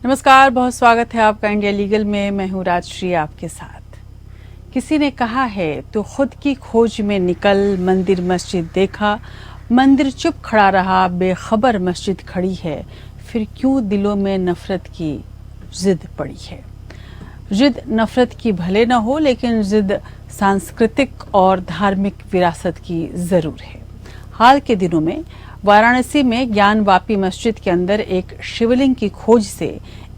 नमस्कार, बहुत स्वागत है आपका इंडिया लीगल में। मैं हूँ राजश्री आपके साथ। किसी ने कहा है तो खुद की खोज में निकल, मंदिर मस्जिद देखा, मंदिर चुप खड़ा रहा, बेखबर मस्जिद खड़ी है, फिर क्यों दिलों में नफरत की जिद पड़ी है। जिद नफरत की भले न हो, लेकिन जिद सांस्कृतिक और धार्मिक विरासत की जरूर है। हाल के दिनों में वाराणसी में ज्ञानवापी मस्जिद के अंदर एक शिवलिंग की खोज से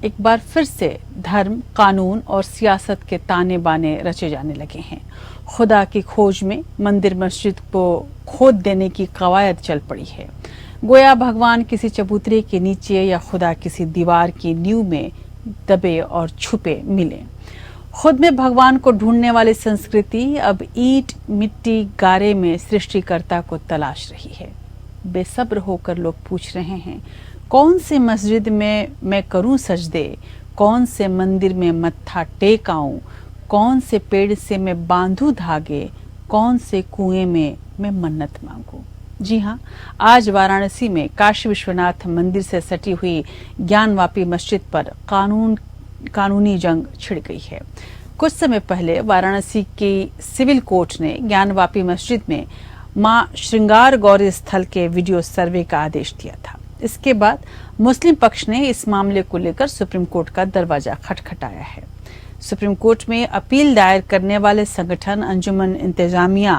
एक बार फिर से धर्म, कानून और सियासत के ताने बाने रचे जाने लगे हैं। खुदा की खोज में मंदिर मस्जिद को खोद देने की कवायद चल पड़ी है। गोया भगवान किसी चबूतरे के नीचे या खुदा किसी दीवार की नींव में दबे और छुपे मिले। खुद में भगवान को ढूंढने वाली संस्कृति अब ईंट, मिट्टी, गारे में सृष्टिकर्ता को तलाश रही है। बेसब्र होकर लोग पूछ रहे हैं, कौन से मस्जिद में मैं करूं सजदे, कौन से मंदिर में मत्था टेक आऊं, कौन से पेड़ से मैं बांधूं धागे, कौन से कुएं में मैं मन्नत मांगूं। जी हाँ, आज वाराणसी में काशी विश्वनाथ मंदिर से सटी हुई ज्ञानवापी मस्जिद पर कानूनी जंग छिड़ गई है। कुछ समय पहले वाराणसी की सिविल कोर्ट ने ज्ञानवापी मस्जिद में मां श्रृंगार गौरी स्थल के वीडियो सर्वे का आदेश दिया था। इसके बाद मुस्लिम पक्ष ने इस मामले को लेकर सुप्रीम कोर्ट का दरवाजा खटखटाया है। सुप्रीम कोर्ट में अपील दायर करने वाले संगठन अंजुमन इंतजामिया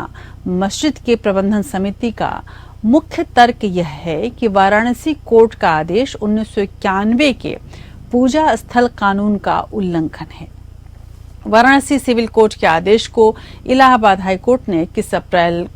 मस्जिद के प्रबंधन समिति का मुख्य तर्क यह है कि वाराणसी कोर्ट का आदेश 1991 के पूजा स्थल कानून का उल्लंघन है। वाराणसी सिविल कोर्ट के आदेश को इलाहाबाद हाईकोर्ट ने 21 अप्रैल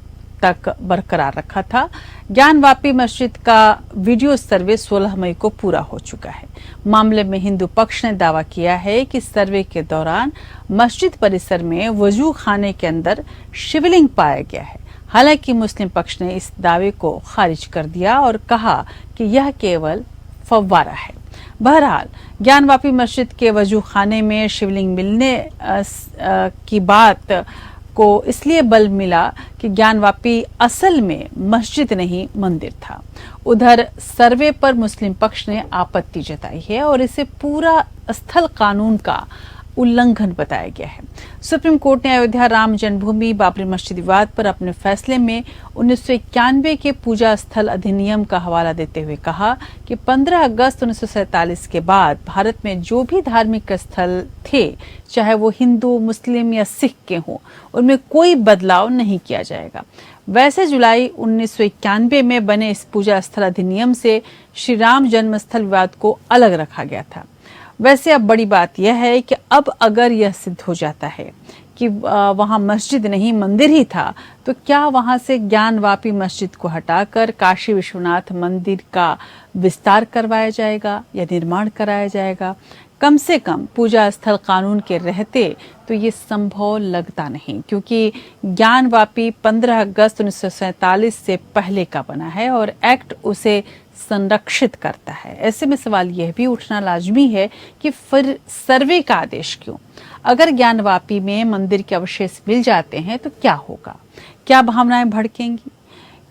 तक बरकरार रखा था। ज्ञानवापी मस्जिद का वीडियो सर्वे 16 मई को पूरा हो चुका है। मामले में हिंदू पक्ष ने दावा किया है कि सर्वे के दौरान मस्जिद परिसर में वजू खाने के अंदर शिवलिंग पाया गया है। हालांकि मुस्लिम पक्ष ने इस दावे को खारिज कर दिया और कहा कि यह केवल फव्वारा है। बहरहाल, ज्ञानवापी मस्जिद के वजू खाने में शिवलिंग मिलने की बात को इसलिए बल मिला कि ज्ञानवापी असल में मस्जिद नहीं मंदिर था। उधर सर्वे पर मुस्लिम पक्ष ने आपत्ति जताई है और इसे पूरा स्थल कानून का उल्लंघन बताया गया है। सुप्रीम कोर्ट ने अयोध्या राम जन्मभूमि बाबरी मस्जिद विवाद पर अपने फैसले में 1991 के पूजा स्थल अधिनियम का हवाला देते हुए कहा कि 15 अगस्त 1947 के बाद भारत में जो भी धार्मिक स्थल थे, चाहे वो हिंदू, मुस्लिम या सिख के हों, उनमें कोई बदलाव नहीं किया जाएगा। वैसे जुलाई 1991 में बने इस पूजा स्थल अधिनियम से श्री राम जन्मस्थल विवाद को अलग रखा गया था। वैसे अब बड़ी बात यह है कि अब अगर यह सिद्ध हो जाता है कि वहां मस्जिद नहीं मंदिर ही था, तो क्या वहां से ज्ञानवापी मस्जिद को हटाकर काशी विश्वनाथ मंदिर का विस्तार करवाया जाएगा या निर्माण कराया जाएगा? कम से कम पूजा स्थल कानून के रहते तो ये संभव लगता नहीं, क्योंकि ज्ञानवापी 15 अगस्त 1947 से पहले का बना है और एक्ट उसे संरक्षित करता है। ऐसे में सवाल यह भी उठना लाजमी है कि फिर सर्वे का आदेश क्यों? अगर ज्ञानवापी में मंदिर के अवशेष मिल जाते हैं तो क्या होगा? क्या भावनाएं भड़केंगी?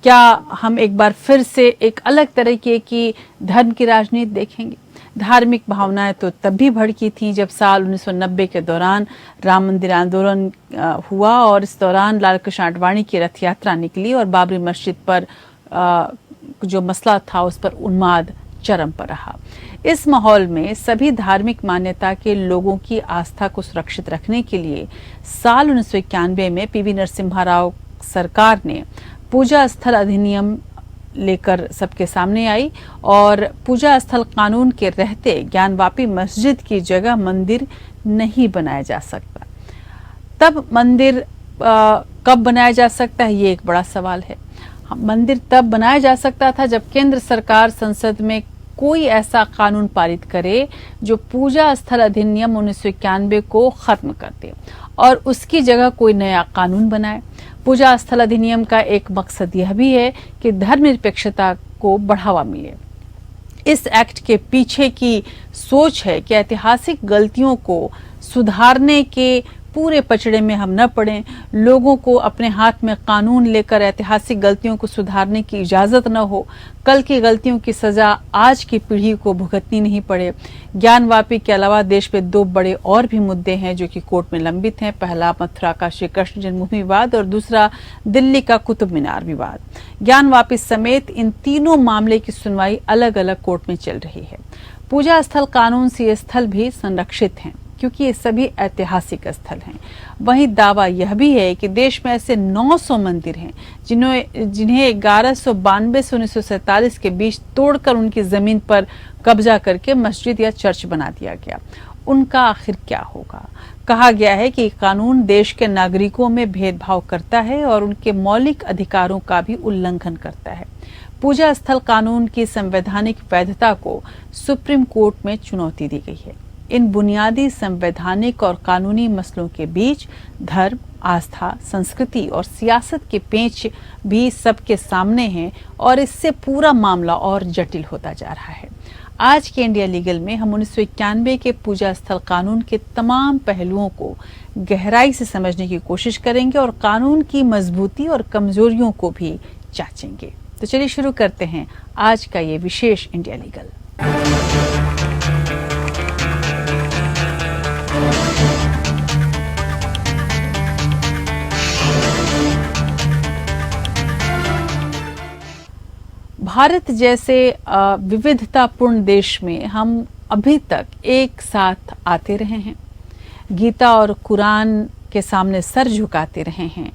क्या हम एक बार फिर से एक अलग तरीके की धर्म की राजनीति देखेंगे? धार्मिक भावनाएं तो तब भी भड़की थी जब साल 1990 के दौरान राम मंदिर आंदोलन हुआ और इस दौरान लाल कृष्ण आडवाणी की रथ यात्रा निकली और बाबरी मस्जिद पर जो मसला था उस पर उन्माद चरम पर रहा। इस माहौल में सभी धार्मिक मान्यता के लोगों की आस्था को सुरक्षित रखने के लिए साल 1991 में पीवी नरसिम्हा राव सरकार ने पूजा स्थल अधिनियम लेकर सबके सामने आई और पूजा स्थल कानून के रहते ज्ञानवापी मस्जिद की जगह मंदिर नहीं बनाया जा सकता। तब मंदिर कब बनाया जा सकता है, ये एक बड़ा सवाल है। मंदिर तब बनाया जा सकता था जब केंद्र सरकार संसद में कोई ऐसा कानून पारित करे जो पूजा स्थल अधिनियम 1991 को खत्म कर दे और उसकी जगह कोई नया कानून बनाए। पूजा स्थल अधिनियम का एक मकसद यह भी है कि धर्मनिरपेक्षता को बढ़ावा मिले। इस एक्ट के पीछे की सोच है कि ऐतिहासिक गलतियों को सुधारने के पूरे पचड़े में हम न पड़ें, लोगों को अपने हाथ में कानून लेकर ऐतिहासिक गलतियों को सुधारने की इजाजत न हो, कल की गलतियों की सजा आज की पीढ़ी को भुगतनी नहीं पड़े। ज्ञानवापी के अलावा देश में 2 बड़े और भी मुद्दे हैं जो कि कोर्ट में लंबित हैं। पहला मथुरा का श्री कृष्ण जन्मभूमि विवाद और दूसरा दिल्ली का कुतुब मीनार विवाद। ज्ञानवापी समेत इन तीनों मामले की सुनवाई अलग अलग कोर्ट में चल रही है। पूजा स्थल कानून से ये स्थल भी संरक्षित हैं क्योंकि ये सभी ऐतिहासिक स्थल हैं। वहीं दावा यह भी है कि देश में ऐसे 900 मंदिर हैं जिन्हें 1192 से 1947 के बीच तोड़कर उनकी जमीन पर कब्जा करके मस्जिद या चर्च बना दिया गया। उनका आखिर क्या होगा? कहा गया है कि कानून देश के नागरिकों में भेदभाव करता है और उनके मौलिक अधिकारों का भी उल्लंघन करता है। पूजा स्थल कानून की संवैधानिक वैधता को सुप्रीम कोर्ट में चुनौती दी गई है। इन बुनियादी संवैधानिक और कानूनी मसलों के बीच धर्म, आस्था, संस्कृति और सियासत के पेंच भी सबके सामने हैं और इससे पूरा मामला और जटिल होता जा रहा है। आज के इंडिया लीगल में हम 1991 के पूजा स्थल कानून के तमाम पहलुओं को गहराई से समझने की कोशिश करेंगे और कानून की मजबूती और कमजोरियों को भी जांचेंगे। तो चलिए शुरू करते हैं आज का ये विशेष इंडिया लीगल। भारत जैसे विविधतापूर्ण देश में हम अभी तक एक साथ आते रहे हैं, गीता और कुरान के सामने सर झुकाते रहे हैं,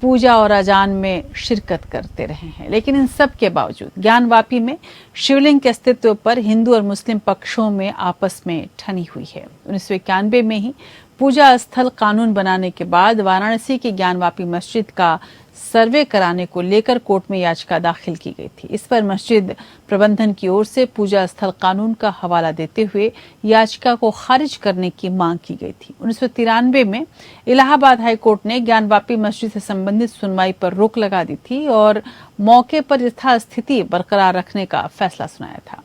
पूजा और अजान में शिरकत करते रहे हैं। लेकिन इन सब के बावजूद ज्ञानवापी में शिवलिंग के अस्तित्व पर हिंदू और मुस्लिम पक्षों में आपस में ठनी हुई है। 1991 में ही पूजा स्थल कानून बनाने के बाद वाराणसी की ज्ञानवापी मस्जिद का सर्वे कराने को लेकर कोर्ट में याचिका दाखिल की गई थी। इस पर मस्जिद प्रबंधन की ओर से पूजा स्थल कानून का हवाला देते हुए याचिका को खारिज करने की मांग की गई थी। 1993 में इलाहाबाद हाई कोर्ट ने ज्ञानवापी मस्जिद से संबंधित सुनवाई पर रोक लगा दी थी और मौके पर यथास्थिति बरकरार रखने का फैसला सुनाया था।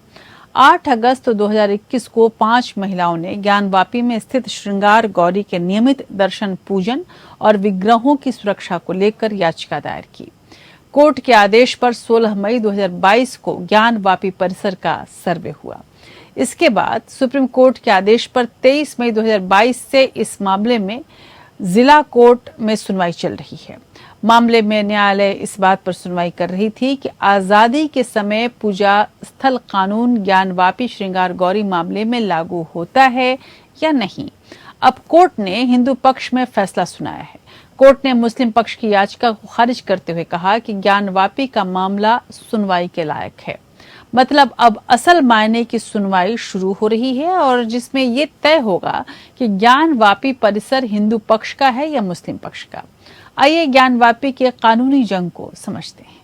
8 अगस्त 2021 को 5 महिलाओं ने ज्ञानवापी में स्थित श्रृंगार गौरी के नियमित दर्शन पूजन और विग्रहों की सुरक्षा को लेकर याचिका दायर की। कोर्ट के आदेश पर 16 मई 2022 को ज्ञानवापी परिसर का सर्वे हुआ। इसके बाद सुप्रीम कोर्ट के आदेश पर 23 मई 2022 से इस मामले में जिला कोर्ट में सुनवाई चल रही है। मामले में न्यायालय इस बात पर सुनवाई कर रही थी कि आजादी के समय पूजा स्थल कानून ज्ञानवापी श्रृंगार गौरी मामले में लागू होता है या नहीं। अब कोर्ट ने हिंदू पक्ष में फैसला सुनाया है। कोर्ट ने मुस्लिम पक्ष की याचिका को खारिज करते हुए कहा कि ज्ञानवापी का मामला सुनवाई के लायक है। मतलब अब असल मायने की सुनवाई शुरू हो रही है और जिसमें ये तय होगा कि ज्ञानवापी परिसर हिंदू पक्ष का है या मुस्लिम पक्ष का। आइए ज्ञानवापी के कानूनी जंग को समझते हैं।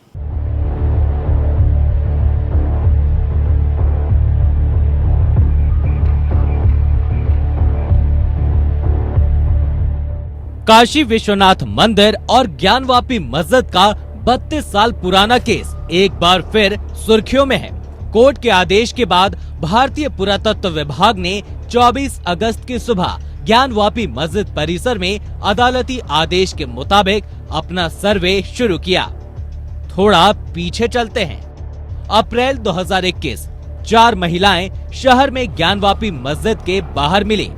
काशी विश्वनाथ मंदिर और ज्ञानवापी मस्जिद का 32 साल पुराना केस एक बार फिर सुर्खियों में है। कोर्ट के आदेश के बाद भारतीय पुरातत्व विभाग ने 24 अगस्त की सुबह ज्ञानवापी मस्जिद परिसर में अदालती आदेश के मुताबिक अपना सर्वे शुरू किया। थोड़ा पीछे चलते हैं। अप्रैल 2021 4 महिलाएं शहर में ज्ञानवापी मस्जिद के बाहर मिली।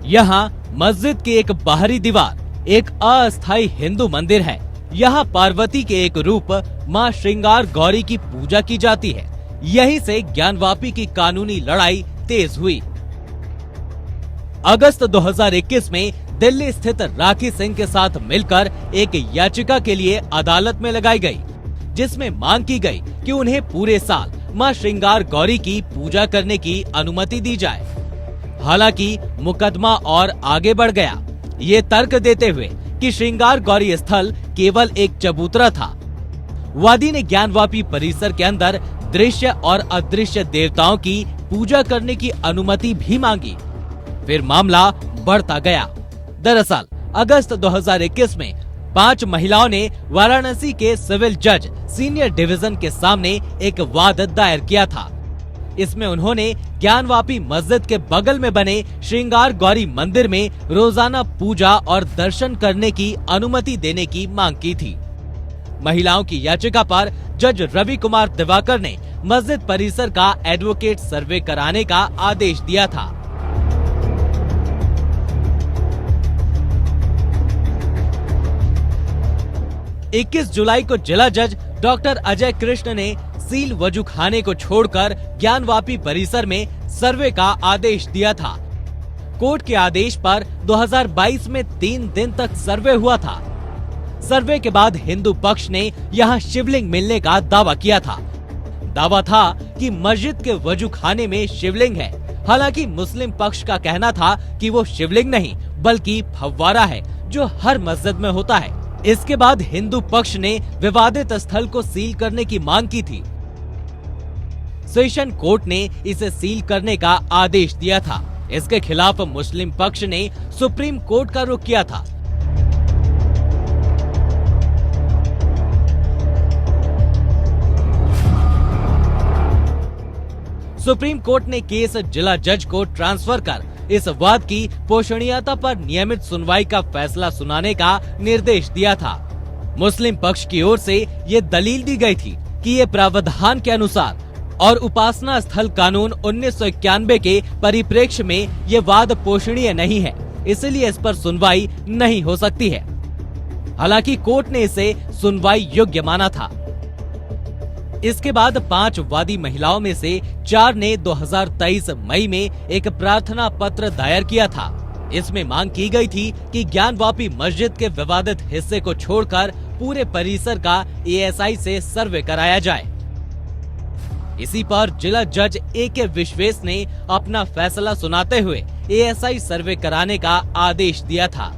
यहाँ मस्जिद की एक बाहरी दीवार एक अस्थायी हिंदू मंदिर है। यहाँ पार्वती के एक रूप माँ श्रृंगार गौरी की पूजा की जाती है। यहीं से ज्ञानवापी की कानूनी लड़ाई तेज हुई। अगस्त 2021 में दिल्ली स्थित राखी सिंह के साथ मिलकर एक याचिका के लिए अदालत में लगाई गई, जिसमें मांग की गई कि उन्हें पूरे साल मां श्रृंगार गौरी की पूजा करने की अनुमति दी जाए। हालांकि मुकदमा और आगे बढ़ गया, ये तर्क देते हुए कि श्रृंगार गौरी स्थल केवल एक चबूतरा था। वादी ने ज्ञानवापी परिसर के अंदर दृश्य और अदृश्य देवताओं की पूजा करने की अनुमति भी मांगी। फिर मामला बढ़ता गया। दरअसल अगस्त 2021 में 5 महिलाओं ने वाराणसी के सिविल जज सीनियर डिवीजन के सामने एक वाद दायर किया था। इसमें उन्होंने ज्ञानवापी मस्जिद के बगल में बने श्रृंगार गौरी मंदिर में रोजाना पूजा और दर्शन करने की अनुमति देने की मांग की थी। महिलाओं की याचिका पर जज रवि कुमार दिवाकर ने मस्जिद परिसर का एडवोकेट सर्वे कराने का आदेश दिया था। इक्कीस जुलाई को जिला जज डॉक्टर अजय कृष्ण ने सील वजूखाने को छोड़कर ज्ञानवापी परिसर में सर्वे का आदेश दिया था। कोर्ट के आदेश पर 2022 में 3 दिन तक सर्वे हुआ था। सर्वे के बाद हिंदू पक्ष ने यहां शिवलिंग मिलने का दावा किया था। दावा था कि मस्जिद के वजूखाने में शिवलिंग है। हालांकि मुस्लिम पक्ष का कहना था कि वो शिवलिंग नहीं बल्कि फव्वारा है जो हर मस्जिद में होता है। इसके बाद हिंदू पक्ष ने विवादित स्थल को सील करने की मांग की थी। सेशन कोर्ट ने इसे सील करने का आदेश दिया था। इसके खिलाफ मुस्लिम पक्ष ने सुप्रीम कोर्ट का रुख किया था। सुप्रीम कोर्ट ने केस जिला जज को ट्रांसफर कर इस वाद की पोषणीयता पर नियमित सुनवाई का फैसला सुनाने का निर्देश दिया था। मुस्लिम पक्ष की ओर से ये दलील दी गई थी कि ये प्रावधान के अनुसार और उपासना स्थल कानून 1991 के परिप्रेक्ष्य में ये वाद पोषणीय नहीं है, इसलिए इस पर सुनवाई नहीं हो सकती है। हालांकि कोर्ट ने इसे सुनवाई योग्य माना था। इसके बाद 5 वादी महिलाओं में से 4 ने 2023 मई में एक प्रार्थना पत्र दायर किया था। इसमें मांग की गई थी कि ज्ञानवापी मस्जिद के विवादित हिस्से को छोड़कर पूरे परिसर का एएसआई से सर्वे कराया जाए। इसी पर जिला जज ए.के. विश्वेश ने अपना फैसला सुनाते हुए एएसआई सर्वे कराने का आदेश दिया था।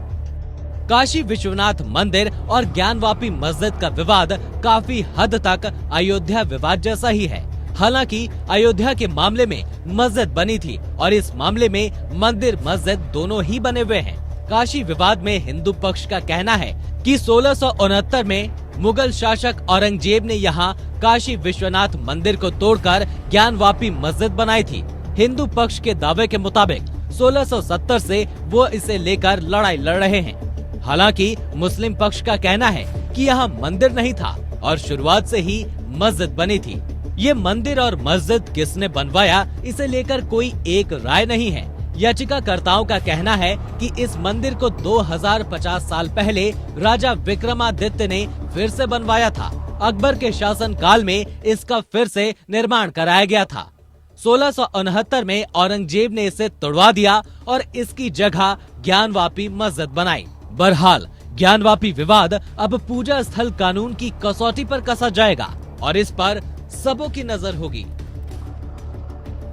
काशी विश्वनाथ मंदिर और ज्ञानवापी मस्जिद का विवाद काफी हद तक अयोध्या विवाद जैसा ही है। हालांकि अयोध्या के मामले में मस्जिद बनी थी और इस मामले में मंदिर मस्जिद दोनों ही बने हुए हैं। काशी विवाद में हिंदू पक्ष का कहना है कि 1669 में मुगल शासक औरंगजेब ने यहाँ काशी विश्वनाथ मंदिर को तोड़कर ज्ञानवापी मस्जिद बनाई थी। हिंदू पक्ष के दावे के मुताबिक 1670 से वो इसे लेकर लड़ाई लड़ रहे हैं। हालांकि मुस्लिम पक्ष का कहना है कि यहाँ मंदिर नहीं था और शुरुआत से ही मस्जिद बनी थी। ये मंदिर और मस्जिद किसने बनवाया, इसे लेकर कोई एक राय नहीं है। याचिकाकर्ताओं का कहना है कि इस मंदिर को 2050 साल पहले राजा विक्रमादित्य ने फिर से बनवाया था। अकबर के शासन काल में इसका फिर से निर्माण कराया गया था। 1669 में औरंगजेब ने इसे तोड़वा दिया और इसकी जगह ज्ञानवापी मस्जिद बनाई। बहरहाल ज्ञानवापी विवाद अब पूजा स्थल कानून की कसौटी पर कसा जाएगा और इस पर सबों की नजर होगी।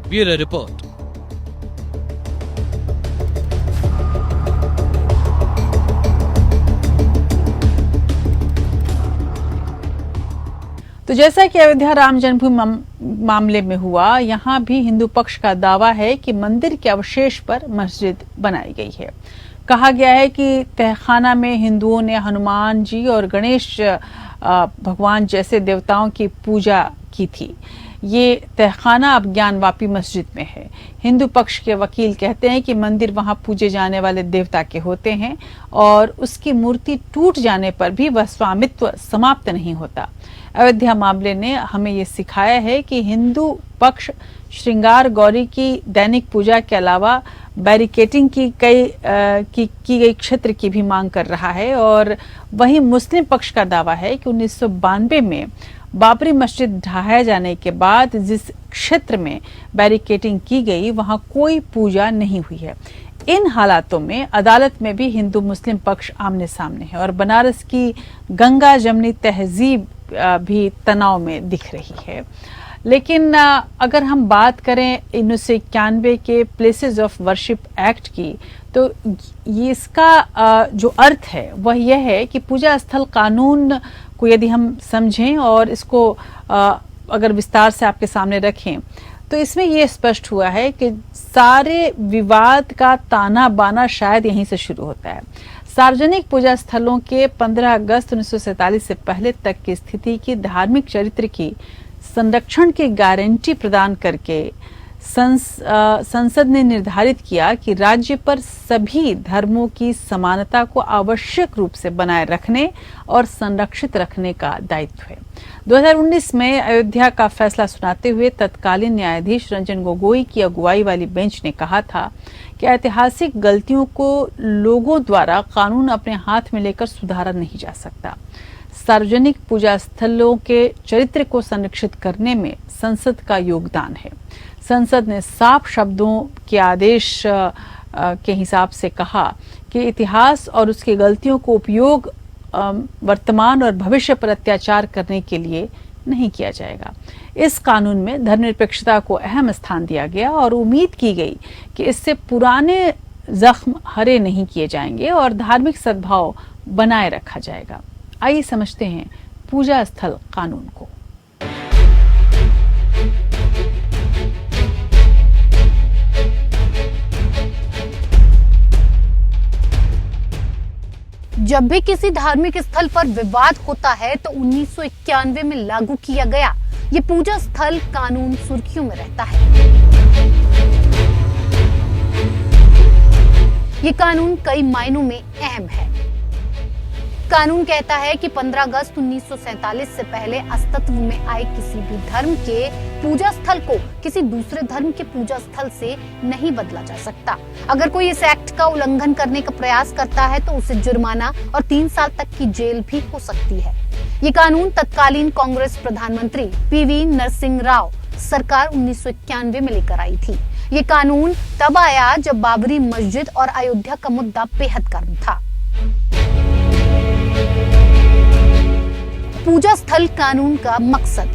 Bureau report. तो जैसा कि अयोध्या राम जन्मभूमि मामले में हुआ, यहाँ भी हिंदू पक्ष का दावा है कि मंदिर के अवशेष पर मस्जिद बनाई गई है। कहा गया है कि तहखाना में हिंदुओं ने हनुमान जी और गणेश भगवान जैसे देवताओं की पूजा की थी। ये तहखाना अब ज्ञानवापी मस्जिद में है। हिंदू पक्ष के वकील कहते हैं कि मंदिर वहां पूजे जाने वाले देवता के होते हैं और उसकी मूर्ति टूट जाने पर भी वह स्वामित्व समाप्त नहीं होता। अयोध्या मामले ने हमें ये सिखाया है कि हिंदू पक्ष श्रृंगार गौरी की दैनिक पूजा के अलावा बैरिकेटिंग की गई क्षेत्र की भी मांग कर रहा है और वहीं मुस्लिम पक्ष का दावा है कि 1992 में बाबरी मस्जिद ढहाया जाने के बाद जिस क्षेत्र में बैरिकेटिंग की गई वहां कोई पूजा नहीं हुई है। इन हालातों में अदालत में भी हिंदू मुस्लिम पक्ष आमने सामने है और बनारस की गंगा जमनी तहजीब भी तनाव में दिख रही है। लेकिन अगर हम बात करें 1991 के प्लेसेस ऑफ वर्शिप एक्ट की, तो ये इसका जो अर्थ है वह यह है कि पूजा स्थल कानून को यदि हम समझें और इसको अगर विस्तार से आपके सामने रखें तो इसमें यह स्पष्ट हुआ है कि सारे विवाद का ताना बाना शायद यहीं से शुरू होता है। सार्वजनिक पूजा स्थलों के 15 अगस्त 1947 से पहले तक की स्थिति की धार्मिक चरित्र की संरक्षण की गारंटी प्रदान करके संसद ने निर्धारित किया कि राज्य पर सभी धर्मों की समानता को आवश्यक रूप से बनाए रखने और संरक्षित रखने का दायित्व है। 2019 में अयोध्या का फैसला सुनाते हुए तत्कालीन न्यायाधीश रंजन गोगोई की अगुवाई वाली बेंच ने कहा था कि ऐतिहासिक गलतियों को लोगों द्वारा कानून अपने हाथ में लेकर सुधारा नहीं जा सकता। सार्वजनिक पूजा स्थलों के चरित्र को संरक्षित करने में संसद का योगदान है। संसद ने साफ शब्दों के आदेश के हिसाब से कहा कि इतिहास और उसकी गलतियों को उपयोग वर्तमान और भविष्य पर अत्याचार करने के लिए नहीं किया जाएगा। इस कानून में धर्मनिरपेक्षता को अहम स्थान दिया गया और उम्मीद की गई कि इससे पुराने जख्म हरे नहीं किए जाएंगे और धार्मिक सद्भाव बनाए रखा जाएगा। आइए समझते हैं पूजा स्थल कानून को। जब भी किसी धार्मिक स्थल पर विवाद होता है तो 1991 में लागू किया गया ये पूजा स्थल कानून सुर्खियों में रहता है। ये कानून कई मायनों में अहम है। कानून कहता है कि 15 अगस्त 1947 से पहले अस्तित्व में आए किसी भी धर्म के पूजा स्थल को किसी दूसरे धर्म के पूजा स्थल से नहीं बदला जा सकता। अगर कोई इस एक्ट का उल्लंघन करने का प्रयास करता है तो उसे जुर्माना और 3 साल तक की जेल भी हो सकती है। ये कानून तत्कालीन कांग्रेस प्रधानमंत्री पीवी नरसिंह राव सरकार 1991 में लेकर आई थी। ये कानून तब आया जब बाबरी मस्जिद और अयोध्या का मुद्दा बेहद गर्म था। पूजा स्थल कानून का मकसद,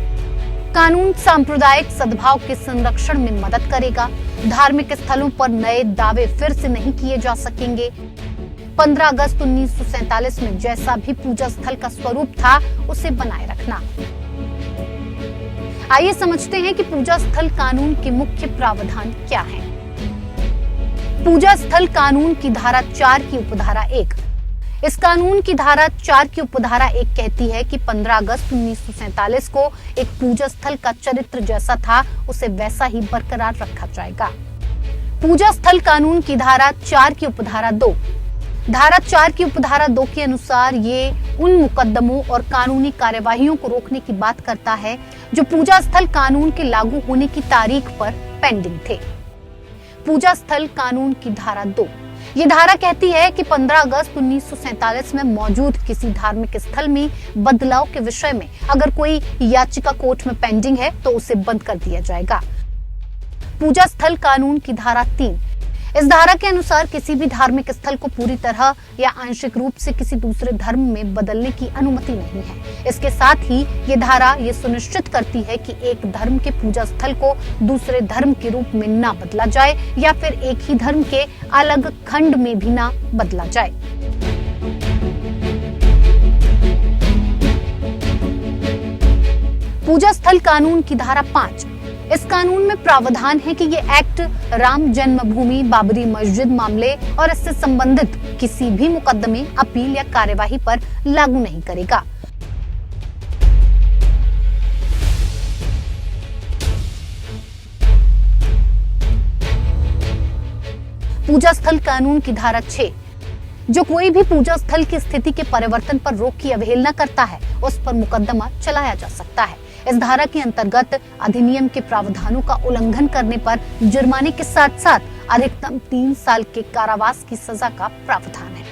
कानून सांप्रदायिक सद्भाव के संरक्षण में मदद करेगा। धार्मिक स्थलों पर नए दावे फिर से नहीं किए जा सकेंगे। 15 अगस्त 1947 में जैसा भी पूजा स्थल का स्वरूप था उसे बनाए रखना। आइए समझते हैं कि पूजा स्थल कानून के मुख्य प्रावधान क्या हैं। पूजा स्थल कानून की धारा 4 की उपधारा 1। इस कानून की धारा 4 की उपधारा 1 कहती है कि 15 अगस्त 1947 को एक पूजा स्थल का चरित्र जैसा था उसे वैसा ही बरकरार रखा जाएगा। पूजा स्थल कानून की धारा 4 की उपधारा 2। धारा 4 की उपधारा 2 के अनुसार ये उन मुकदमों और कानूनी कार्यवाहियों को रोकने की बात करता है जो पूजा स्थल कानून के लागू होने की तारीख पर पेंडिंग थे। पूजा स्थल कानून की धारा 2। ये धारा कहती है कि 15 अगस्त 1947 में मौजूद किसी धार्मिक स्थल में बदलाव के विषय में अगर कोई याचिका कोर्ट में पेंडिंग है तो उसे बंद कर दिया जाएगा। पूजा स्थल कानून की धारा 3। इस धारा के अनुसार किसी भी धार्मिक स्थल को पूरी तरह या आंशिक रूप से किसी दूसरे धर्म में बदलने की अनुमति नहीं है। इसके साथ ही ये धारा ये सुनिश्चित करती है कि एक धर्म के पूजा स्थल को दूसरे धर्म के रूप में ना बदला जाए या फिर एक ही धर्म के अलग खंड में भी ना बदला जाए। पूजा स्थल कानून की धारा 5। इस कानून में प्रावधान है कि ये एक्ट राम जन्मभूमि, बाबरी मस्जिद मामले और इससे संबंधित किसी भी मुकदमे, अपील या कार्यवाही पर लागू नहीं करेगा। पूजा स्थल कानून की धारा 6। जो कोई भी पूजा स्थल की स्थिति के परिवर्तन पर रोक की अवहेलना करता है उस पर मुकदमा चलाया जा सकता है। इस धारा के अंतर्गत अधिनियम के प्रावधानों का उल्लंघन करने पर जुर्माने के साथ साथ अधिकतम 3 साल के कारावास की सजा का प्रावधान है।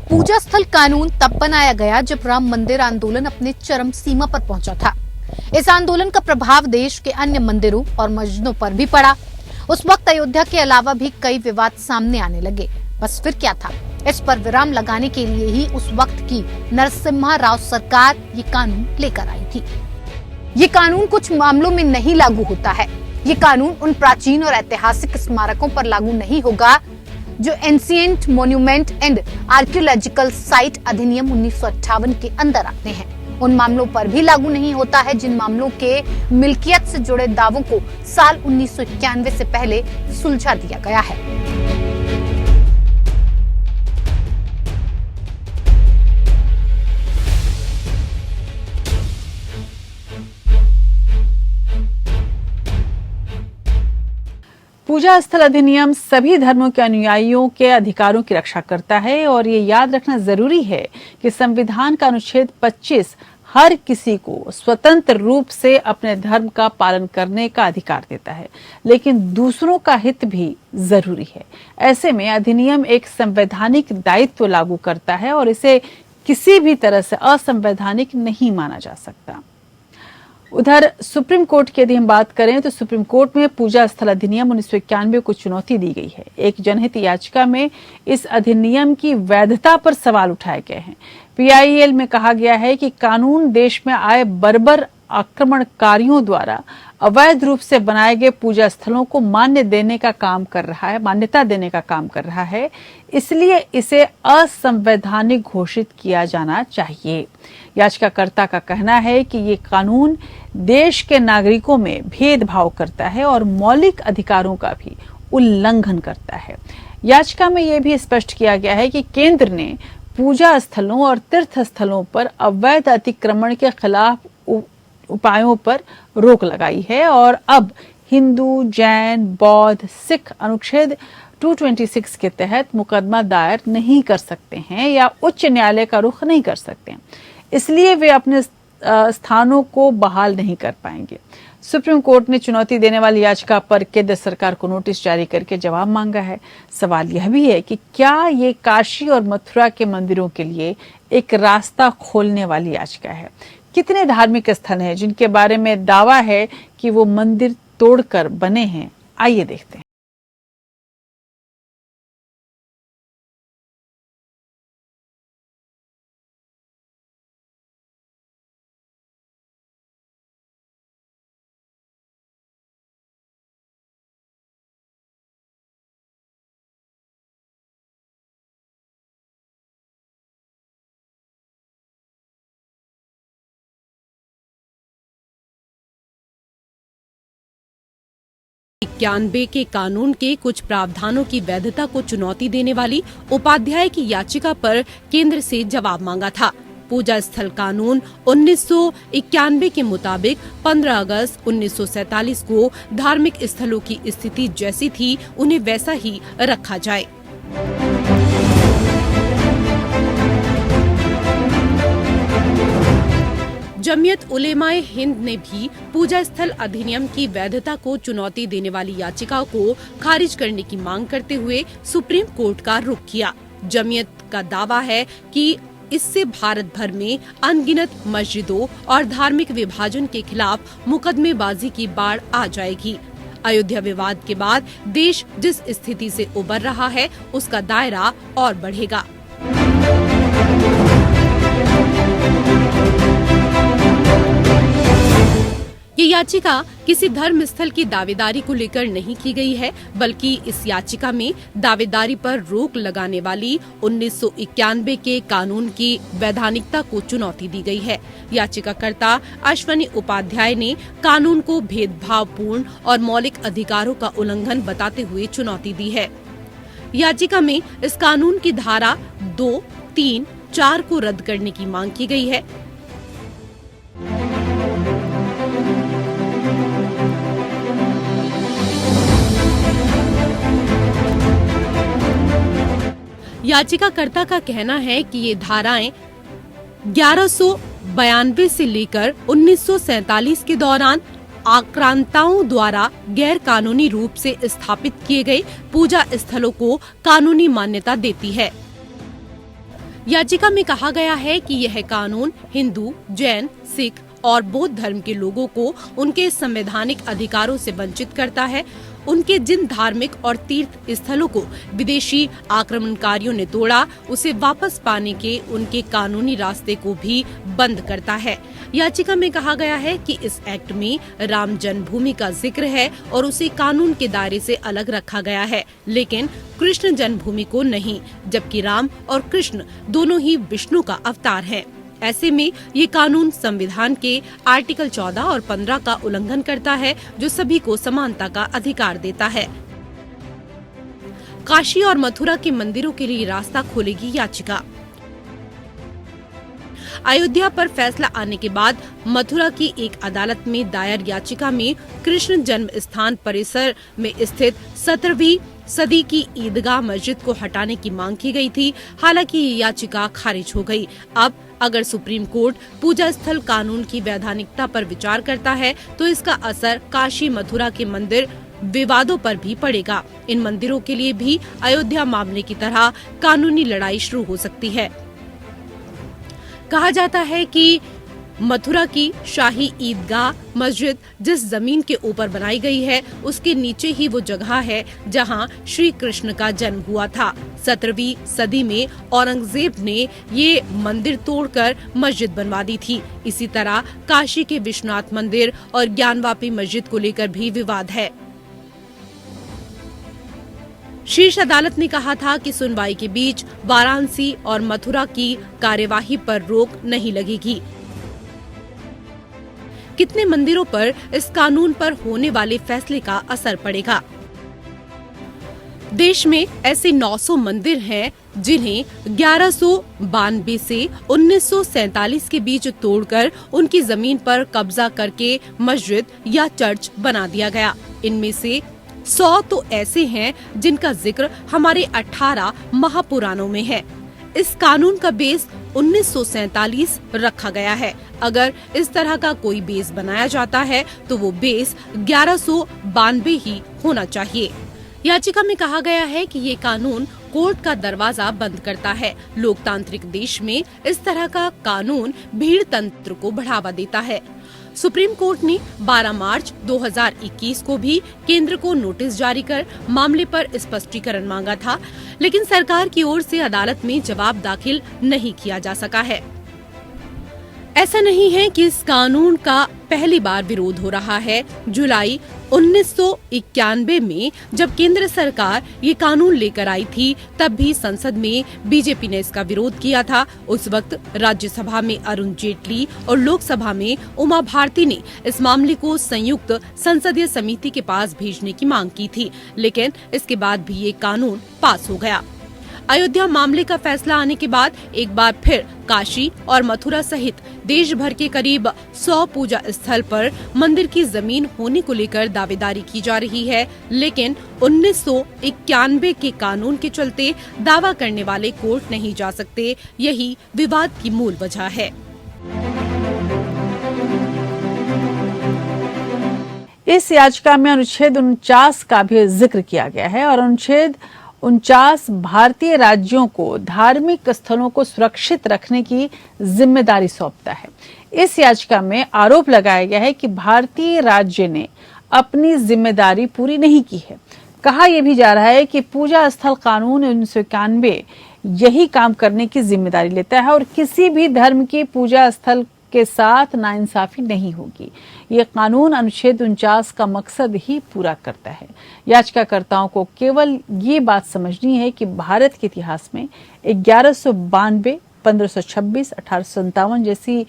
पूजा स्थल कानून तब बनाया गया जब राम मंदिर आंदोलन अपने चरम सीमा पर पहुंचा था। इस आंदोलन का प्रभाव देश के अन्य मंदिरों और मस्जिदों पर भी पड़ा। उस वक्त अयोध्या के अलावा भी कई विवाद सामने आने लगे। बस फिर क्या था, इस पर विराम लगाने के लिए ही उस वक्त की नरसिम्हा राव सरकार ये कानून लेकर आई थी। ये कानून कुछ मामलों में नहीं लागू होता है। ये कानून उन प्राचीन और ऐतिहासिक स्मारकों पर लागू नहीं होगा जो ancient monument and archaeological site अधिनियम 1958 के अंदर आते हैं। उन मामलों पर भी लागू नहीं होता है जिन मामलों के मिल्कियत से जुड़े दावों को साल 1991 से पहले सुलझा दिया गया है। पूजा स्थल अधिनियम सभी धर्मों के अनुयायियों के अधिकारों की रक्षा करता है और ये याद रखना जरूरी है कि संविधान का अनुच्छेद 25 हर किसी को स्वतंत्र रूप से अपने धर्म का पालन करने का अधिकार देता है, लेकिन दूसरों का हित भी जरूरी है। ऐसे में अधिनियम एक संवैधानिक दायित्व लागू करता है और इसे किसी भी तरह से असंवैधानिक नहीं माना जा सकता। उधर सुप्रीम कोर्ट की यदि हम बात करें तो सुप्रीम कोर्ट में पूजा स्थल अधिनियम 1991 को चुनौती दी गई है। एक जनहित याचिका में इस अधिनियम की वैधता पर सवाल उठाए गए हैं। पीआईएल में कहा गया है कि कानून देश में आए बर्बर आक्रमणकारियों द्वारा अवैध रूप से बनाए गए पूजा स्थलों को मान्यता देने का काम कर रहा है, इसलिए इसे असंवैधानिक घोषित किया जाना चाहिए। याचिकाकर्ता का कहना है कि ये कानून देश के नागरिकों में भेदभाव करता है और मौलिक अधिकारों का भी उल्लंघन करता है। याचिका में यह भी स्पष्ट किया गया है कि केंद्र ने पूजा स्थलों और तीर्थ स्थलों पर अवैध अतिक्रमण के खिलाफ उपायों पर रोक लगाई है और अब हिंदू, जैन, बौद्ध, सिख अनुच्छेद 226 के तहत मुकदमा दायर नहीं कर सकते हैं या उच्च न्यायालय का रुख नहीं कर सकते हैं, इसलिए वे अपने स्थानों को बहाल नहीं कर पाएंगे। सुप्रीम कोर्ट ने चुनौती देने वाली याचिका पर केंद्र सरकार को नोटिस जारी करके जवाब मांगा है। सवाल यह भी है कि क्या ये काशी और मथुरा के मंदिरों के लिए एक रास्ता खोलने वाली याचिका है? कितने धार्मिक स्थल हैं जिनके बारे में दावा है कि वो मंदिर तोड़कर बने हैं? आइए देखते हैं। इक्यानवे के कानून के कुछ प्रावधानों की वैधता को चुनौती देने वाली उपाध्याय की याचिका पर केंद्र से जवाब मांगा था। पूजा स्थल कानून 1991 के मुताबिक 15 अगस्त 1947 को धार्मिक स्थलों की स्थिति जैसी थी उन्हें वैसा ही रखा जाए। जमीयत उलेमाए हिंद ने भी पूजा स्थल अधिनियम की वैधता को चुनौती देने वाली याचिका को खारिज करने की मांग करते हुए सुप्रीम कोर्ट का रुख किया। जमीयत का दावा है कि इससे भारत भर में अनगिनत मस्जिदों और धार्मिक विभाजन के खिलाफ मुकदमेबाजी की बाढ़ आ जाएगी। अयोध्या विवाद के बाद देश जिस स्थिति से उबर रहा है उसका दायरा और बढ़ेगा। ये याचिका किसी धर्म स्थल की दावेदारी को लेकर नहीं की गई है, बल्कि इस याचिका में दावेदारी पर रोक लगाने वाली 1991 के कानून की वैधानिकता को चुनौती दी गई है। याचिकाकर्ता अश्वनी उपाध्याय ने कानून को भेदभावपूर्ण और मौलिक अधिकारों का उल्लंघन बताते हुए चुनौती दी है। याचिका में इस कानून की धारा 2, 3, 4 को रद्द करने की मांग की गई है। याचिकाकर्ता का कहना है कि ये धाराएं 1192 से लेकर 1947 के दौरान आक्रांताओं द्वारा गैर कानूनी रूप से स्थापित किए गए पूजा स्थलों को कानूनी मान्यता देती है। याचिका में कहा गया है कि यह कानून हिंदू, जैन, सिख और बौद्ध धर्म के लोगों को उनके संवैधानिक अधिकारों से वंचित करता है। उनके जिन धार्मिक और तीर्थ स्थलों को विदेशी आक्रमणकारियों ने तोड़ा, उसे वापस पाने के उनके कानूनी रास्ते को भी बंद करता है। याचिका में कहा गया है कि इस एक्ट में राम जन्मभूमि का जिक्र है और उसे कानून के दायरे से अलग रखा गया है, लेकिन कृष्ण जन्मभूमि को नहीं, जबकि राम और कृष्ण दोनों ही विष्णु का अवतार हैं। ऐसे में ये कानून संविधान के आर्टिकल 14 और 15 का उल्लंघन करता है, जो सभी को समानता का अधिकार देता है। काशी और मथुरा के मंदिरों के लिए रास्ता खोलेगी याचिका। अयोध्या पर फैसला आने के बाद मथुरा की एक अदालत में दायर याचिका में कृष्ण जन्म स्थान परिसर में स्थित 17वीं सदी की ईदगाह मस्जिद को हटाने की मांग की गई थी। हालांकि ये याचिका खारिज हो गई। अब अगर सुप्रीम कोर्ट पूजा स्थल कानून की वैधानिकता पर विचार करता है तो इसका असर काशी मथुरा के मंदिर विवादों पर भी पड़ेगा। इन मंदिरों के लिए भी अयोध्या मामले की तरह कानूनी लड़ाई शुरू हो सकती है। कहा जाता है कि मथुरा की शाही ईदगाह मस्जिद जिस जमीन के ऊपर बनाई गई है उसके नीचे ही वो जगह है जहां श्री कृष्ण का जन्म हुआ था। 17वीं सदी में औरंगजेब ने ये मंदिर तोड़कर मस्जिद बनवा दी थी। इसी तरह काशी के विश्वनाथ मंदिर और ज्ञानवापी मस्जिद को लेकर भी विवाद है। शीर्ष अदालत ने कहा था कि सुनवाई के बीच वाराणसी और मथुरा की कार्यवाही पर रोक नहीं लगेगी। कितने मंदिरों पर इस कानून पर होने वाले फैसले का असर पड़ेगा? देश में ऐसे 900 मंदिर हैं जिन्हें 1192 से 1947 के बीच तोड़कर उनकी जमीन पर कब्जा करके मस्जिद या चर्च बना दिया गया। इनमें से 100 तो ऐसे हैं जिनका जिक्र हमारे 18 महापुराणों में है। इस कानून का बेस 1947 रखा गया है। अगर इस तरह का कोई बेस बनाया जाता है तो वो बेस 1192 ही होना चाहिए। याचिका में कहा गया है कि ये कानून कोर्ट का दरवाजा बंद करता है। लोकतांत्रिक देश में इस तरह का कानून भीड़ तंत्र को बढ़ावा देता है। सुप्रीम कोर्ट ने 12 मार्च 2021 को भी केंद्र को नोटिस जारी कर मामले पर स्पष्टीकरण मांगा था, लेकिन सरकार की ओर से अदालत में जवाब दाखिल नहीं किया जा सका है। ऐसा नहीं है कि इस कानून का पहली बार विरोध हो रहा है। जुलाई 1991 में जब केंद्र सरकार ये कानून लेकर आई थी तब भी संसद में बीजेपी ने इसका विरोध किया था। उस वक्त राज्यसभा में अरुण जेटली और लोकसभा में उमा भारती ने इस मामले को संयुक्त संसदीय समिति के पास भेजने की मांग की थी, लेकिन इसके बाद भी ये कानून पास हो गया। अयोध्या मामले का फैसला आने के बाद एक बार फिर काशी और मथुरा सहित देश भर के करीब 100 पूजा स्थल पर मंदिर की जमीन होने को लेकर दावेदारी की जा रही है, लेकिन 1991 के कानून के चलते दावा करने वाले कोर्ट नहीं जा सकते। यही विवाद की मूल वजह है। इस याचिका में अनुच्छेद 49 का भी जिक्र किया गया है और अनुच्छेद 49 भारतीय राज्यों को धार्मिक स्थलों को सुरक्षित रखने की जिम्मेदारी सौंपता है। इस याचिका में आरोप लगाया गया है कि भारतीय राज्य ने अपनी जिम्मेदारी पूरी नहीं की है। कहा यह भी जा रहा है कि पूजा स्थल कानून 1991 यही काम करने की जिम्मेदारी लेता है और किसी भी धर्म की पूजा स्थल के साथ नाइंसाफी नहीं होगी। ये कानून अनुच्छेद 49 का मकसद ही पूरा करता है। याचिकाकर्ताओं को केवल ये बात समझनी है कि भारत के इतिहास में 1192, 1526, 1857 जैसी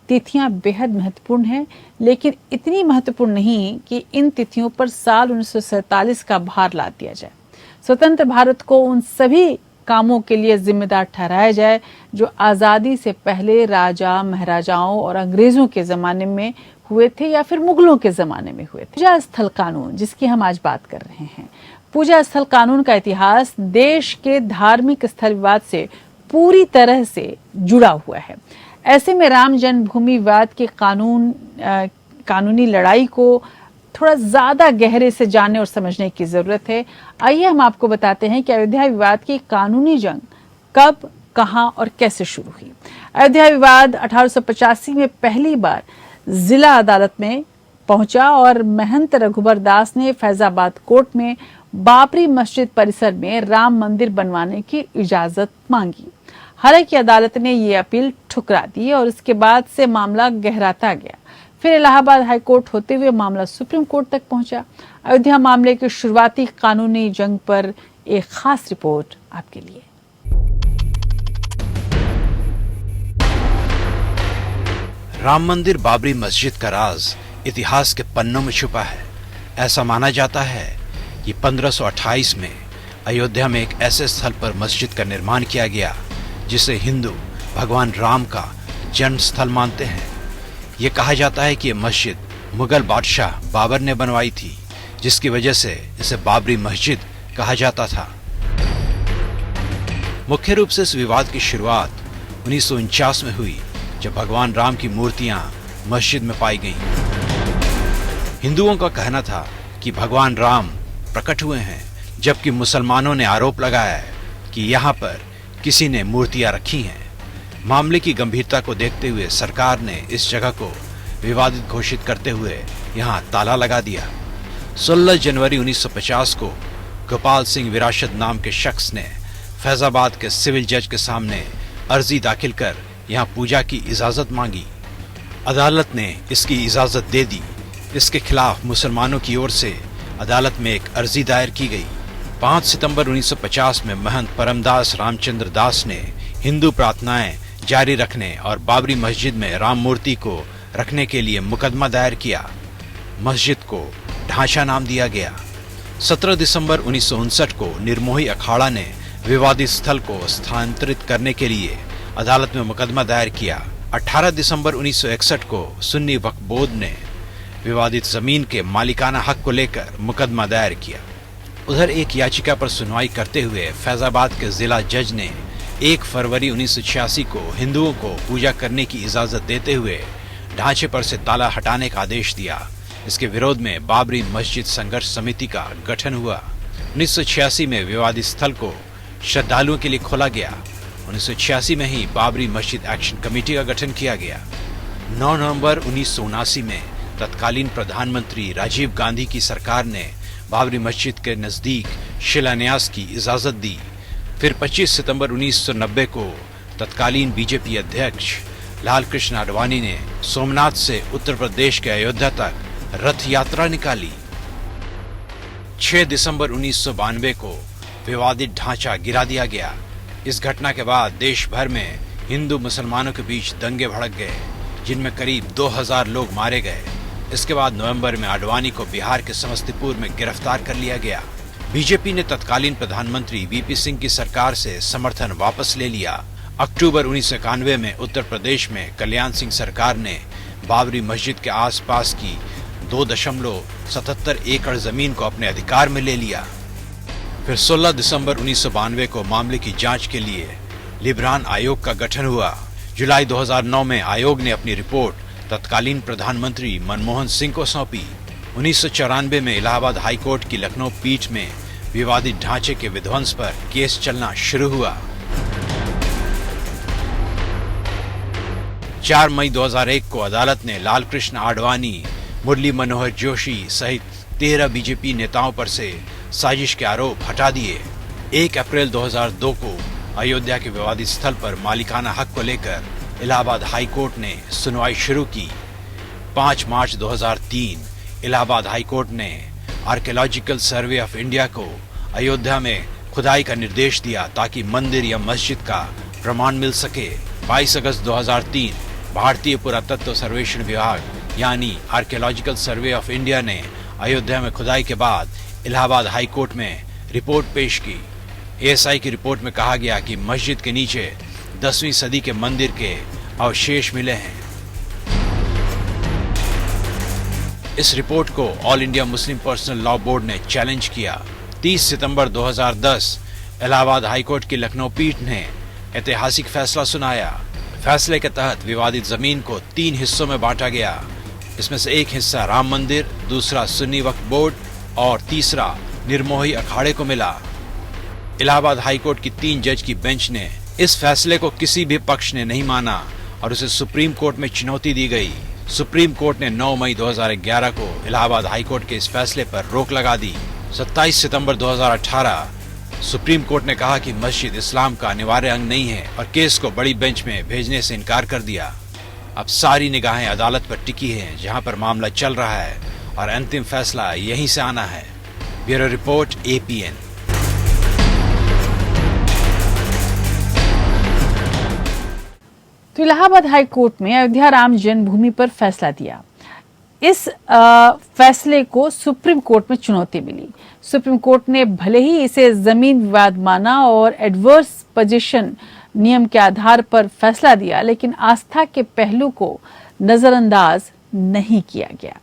तिथियां बेहद महत्वपूर्ण हैं, लेकिन इतनी महत्वपूर्ण नहीं कि इन तिथियों पर साल 1947 का भार लाद दिया जाए। स्वतंत्र भारत को उन सभी कामों के लिए जिम्मेदार ठहराया जाए जो आजादी से पहले राजा महाराजाओं और अंग्रेजों के जमाने में हुए थे या फिर मुगलों के जमाने में हुए थे। पूजा स्थल कानून जिसकी हम आज बात कर रहे हैं, पूजा स्थल कानून का इतिहास देश के धार्मिक स्थल विवाद से पूरी तरह से जुड़ा हुआ है। ऐसे में राम जन्मभूमि विवाद के कानूनी लड़ाई को थोड़ा ज्यादा गहरे से जानने और समझने की जरूरत है। आइए हम आपको बताते हैं कि अयोध्या विवाद की कानूनी जंग कब, कहां और कैसे शुरू हुई। अयोध्या विवाद 1885 में पहली बार जिला अदालत में पहुंचा और महंत रघुबर दास ने फैजाबाद कोर्ट में बाबरी मस्जिद परिसर में राम मंदिर बनवाने की इजाजत मांगी। हालांकि अदालत ने ये अपील ठुकरा दी और इसके बाद से मामला गहराता गया। फिर इलाहाबाद हाई कोर्ट होते हुए मामला सुप्रीम कोर्ट तक पहुंचा। अयोध्या मामले की शुरुआती कानूनी जंग पर एक खास रिपोर्ट आपके लिए। राम मंदिर बाबरी मस्जिद का राज इतिहास के पन्नों में छुपा है। ऐसा माना जाता है कि 1528 में अयोध्या में एक ऐसे स्थल पर मस्जिद का निर्माण किया गया जिसे हिंदू भगवान राम का जन्म स्थल मानते हैं। ये कहा जाता है कि ये मस्जिद मुगल बादशाह बाबर ने बनवाई थी, जिसकी वजह से इसे बाबरी मस्जिद कहा जाता था। मुख्य रूप से इस विवाद की शुरुआत 1949 में हुई, जब भगवान राम की मूर्तियां मस्जिद में पाई गईं। हिंदुओं का कहना था कि भगवान राम प्रकट हुए हैं, जबकि मुसलमानों ने आरोप लगाया है कि यहाँ पर किसी ने मूर्तियां रखी हैं। मामले की गंभीरता को देखते हुए सरकार ने इस जगह को विवादित घोषित करते हुए यहाँ ताला लगा दिया। 16 जनवरी 1950 को गोपाल सिंह विरासत नाम के शख्स ने फैजाबाद के सिविल जज के सामने अर्जी दाखिल कर यहाँ पूजा की इजाजत मांगी। अदालत ने इसकी इजाजत दे दी। इसके खिलाफ मुसलमानों की ओर से अदालत में एक अर्जी दायर की गई। 5 सितंबर 1950 में महंत परमदास रामचंद्र दास ने हिंदू प्रार्थनाएं जारी रखने और बाबरी मस्जिद में राम मूर्ति को रखने के लिए मुकदमा दायर किया। मस्जिद को ढांचा नाम दिया गया। 17 दिसंबर 1959 को निर्मोही अखाड़ा ने विवादित स्थल को स्थानांतरित करने के लिए अदालत में मुकदमा दायर किया। 18 दिसंबर 1961 को सुन्नी वक्फ बोर्ड ने विवादित जमीन के मालिकाना हक को लेकर मुकदमा दायर किया। उधर एक याचिका पर सुनवाई करते हुए फैजाबाद के जिला जज ने 1 फरवरी 1986 को हिंदुओं को पूजा करने की इजाजत देते हुए ढांचे पर से ताला हटाने का आदेश दिया। इसके विरोध में बाबरी मस्जिद संघर्ष समिति का गठन हुआ। 1986 में विवादित स्थल को श्रद्धालुओं के लिए खोला गया। 1986 में ही बाबरी मस्जिद एक्शन कमेटी का गठन किया गया। 9 नवंबर 1979 में तत्कालीन प्रधानमंत्री राजीव गांधी की सरकार ने बाबरी मस्जिद के नजदीक शिलान्यास की इजाजत दी। फिर 25 सितंबर 1990 को तत्कालीन बीजेपी अध्यक्ष लाल कृष्ण आडवाणी ने सोमनाथ से उत्तर प्रदेश के अयोध्या तक रथ यात्रा निकाली। 6 दिसंबर 1992 को विवादित ढांचा गिरा दिया गया। इस घटना के बाद देश भर में हिंदू मुसलमानों के बीच दंगे भड़क गए, जिनमें करीब 2000 लोग मारे गए। इसके बाद नवंबर में आडवाणी को बिहार के समस्तीपुर में गिरफ्तार कर लिया गया। बीजेपी ने तत्कालीन प्रधानमंत्री वीपी सिंह की सरकार से समर्थन वापस ले लिया। अक्टूबर 1991 में उत्तर प्रदेश में कल्याण सिंह सरकार ने बाबरी मस्जिद के आसपास की 2.77 एकड़ जमीन को अपने अधिकार में ले लिया। फिर 16 दिसंबर 1992 को मामले की जांच के लिए लिब्रान आयोग का गठन हुआ। जुलाई 2009 में आयोग ने अपनी रिपोर्ट तत्कालीन प्रधानमंत्री मनमोहन सिंह को सौंपी। 1994 में इलाहाबाद हाई कोर्ट की लखनऊ पीठ में विवादित ढांचे के विध्वंस पर केस चलना शुरू हुआ। 4 मई 2001 को अदालत ने लाल कृष्ण आडवाणी, मुरली मनोहर जोशी सहित 13 बीजेपी नेताओं पर से साजिश के आरोप हटा दिए। 1 अप्रैल 2002 को अयोध्या के विवादित स्थल पर मालिकाना हक को लेकर इलाहाबाद हाई कोर्ट ने सुनवाई शुरू की। 5 मार्च 2003 इलाहाबाद हाई कोर्ट ने आर्कियोलॉजिकल सर्वे ऑफ इंडिया को अयोध्या में खुदाई का निर्देश दिया ताकि मंदिर या मस्जिद का प्रमाण मिल सके। 22 अगस्त 2003 भारतीय पुरातत्व सर्वेक्षण विभाग यानी आर्कियोलॉजिकल सर्वे ऑफ इंडिया ने अयोध्या में खुदाई के बाद इलाहाबाद हाई कोर्ट में रिपोर्ट पेश की। एएसआई की रिपोर्ट में कहा गया कि मस्जिद के नीचे 10वीं सदी के मंदिर के अवशेष मिले हैं। इस रिपोर्ट को all India Muslim personal law board ने चैलेंज किया। 30 सितंबर 2010 इलाहाबाद हाई कोर्ट की लखनऊ पीठ ने ऐतिहासिक फैसला सुनाया। फैसले के तहत विवादित जमीन को 3 हिस्सों में बांटा गया। इसमें से एक हिस्सा राम मंदिर, दूसरा सुन्नी वक्फ बोर्ड और तीसरा निर्मोही अखाड़े को मिला। इलाहाबाद हाई कोर्ट की 3 जज की बेंच ने इस फैसले को किसी भी पक्ष ने नहीं माना और उसे सुप्रीम कोर्ट में चुनौती दी गई। सुप्रीम कोर्ट ने 9 मई 2011 को इलाहाबाद हाई कोर्ट के इस फैसले पर रोक लगा दी। 27 सितंबर 2018 सुप्रीम कोर्ट ने कहा कि मस्जिद इस्लाम का अनिवार्य अंग नहीं है और केस को बड़ी बेंच में भेजने से इनकार कर दिया। अब सारी निगाहें अदालत पर टिकी हैं, जहां पर मामला चल रहा है और अंतिम फैसला यहीं से आना है। Bureau report, APN। तो इलाहाबाद हाई कोर्ट में अयोध्या राम जन्मभूमि पर फैसला दिया। इस फैसले को सुप्रीम कोर्ट में चुनौती मिली। सुप्रीम कोर्ट ने भले ही इसे जमीन विवाद माना और एडवर्स पोजीशन नियम के आधार पर फैसला दिया, लेकिन आस्था के पहलू को नजरअंदाज नहीं किया गया।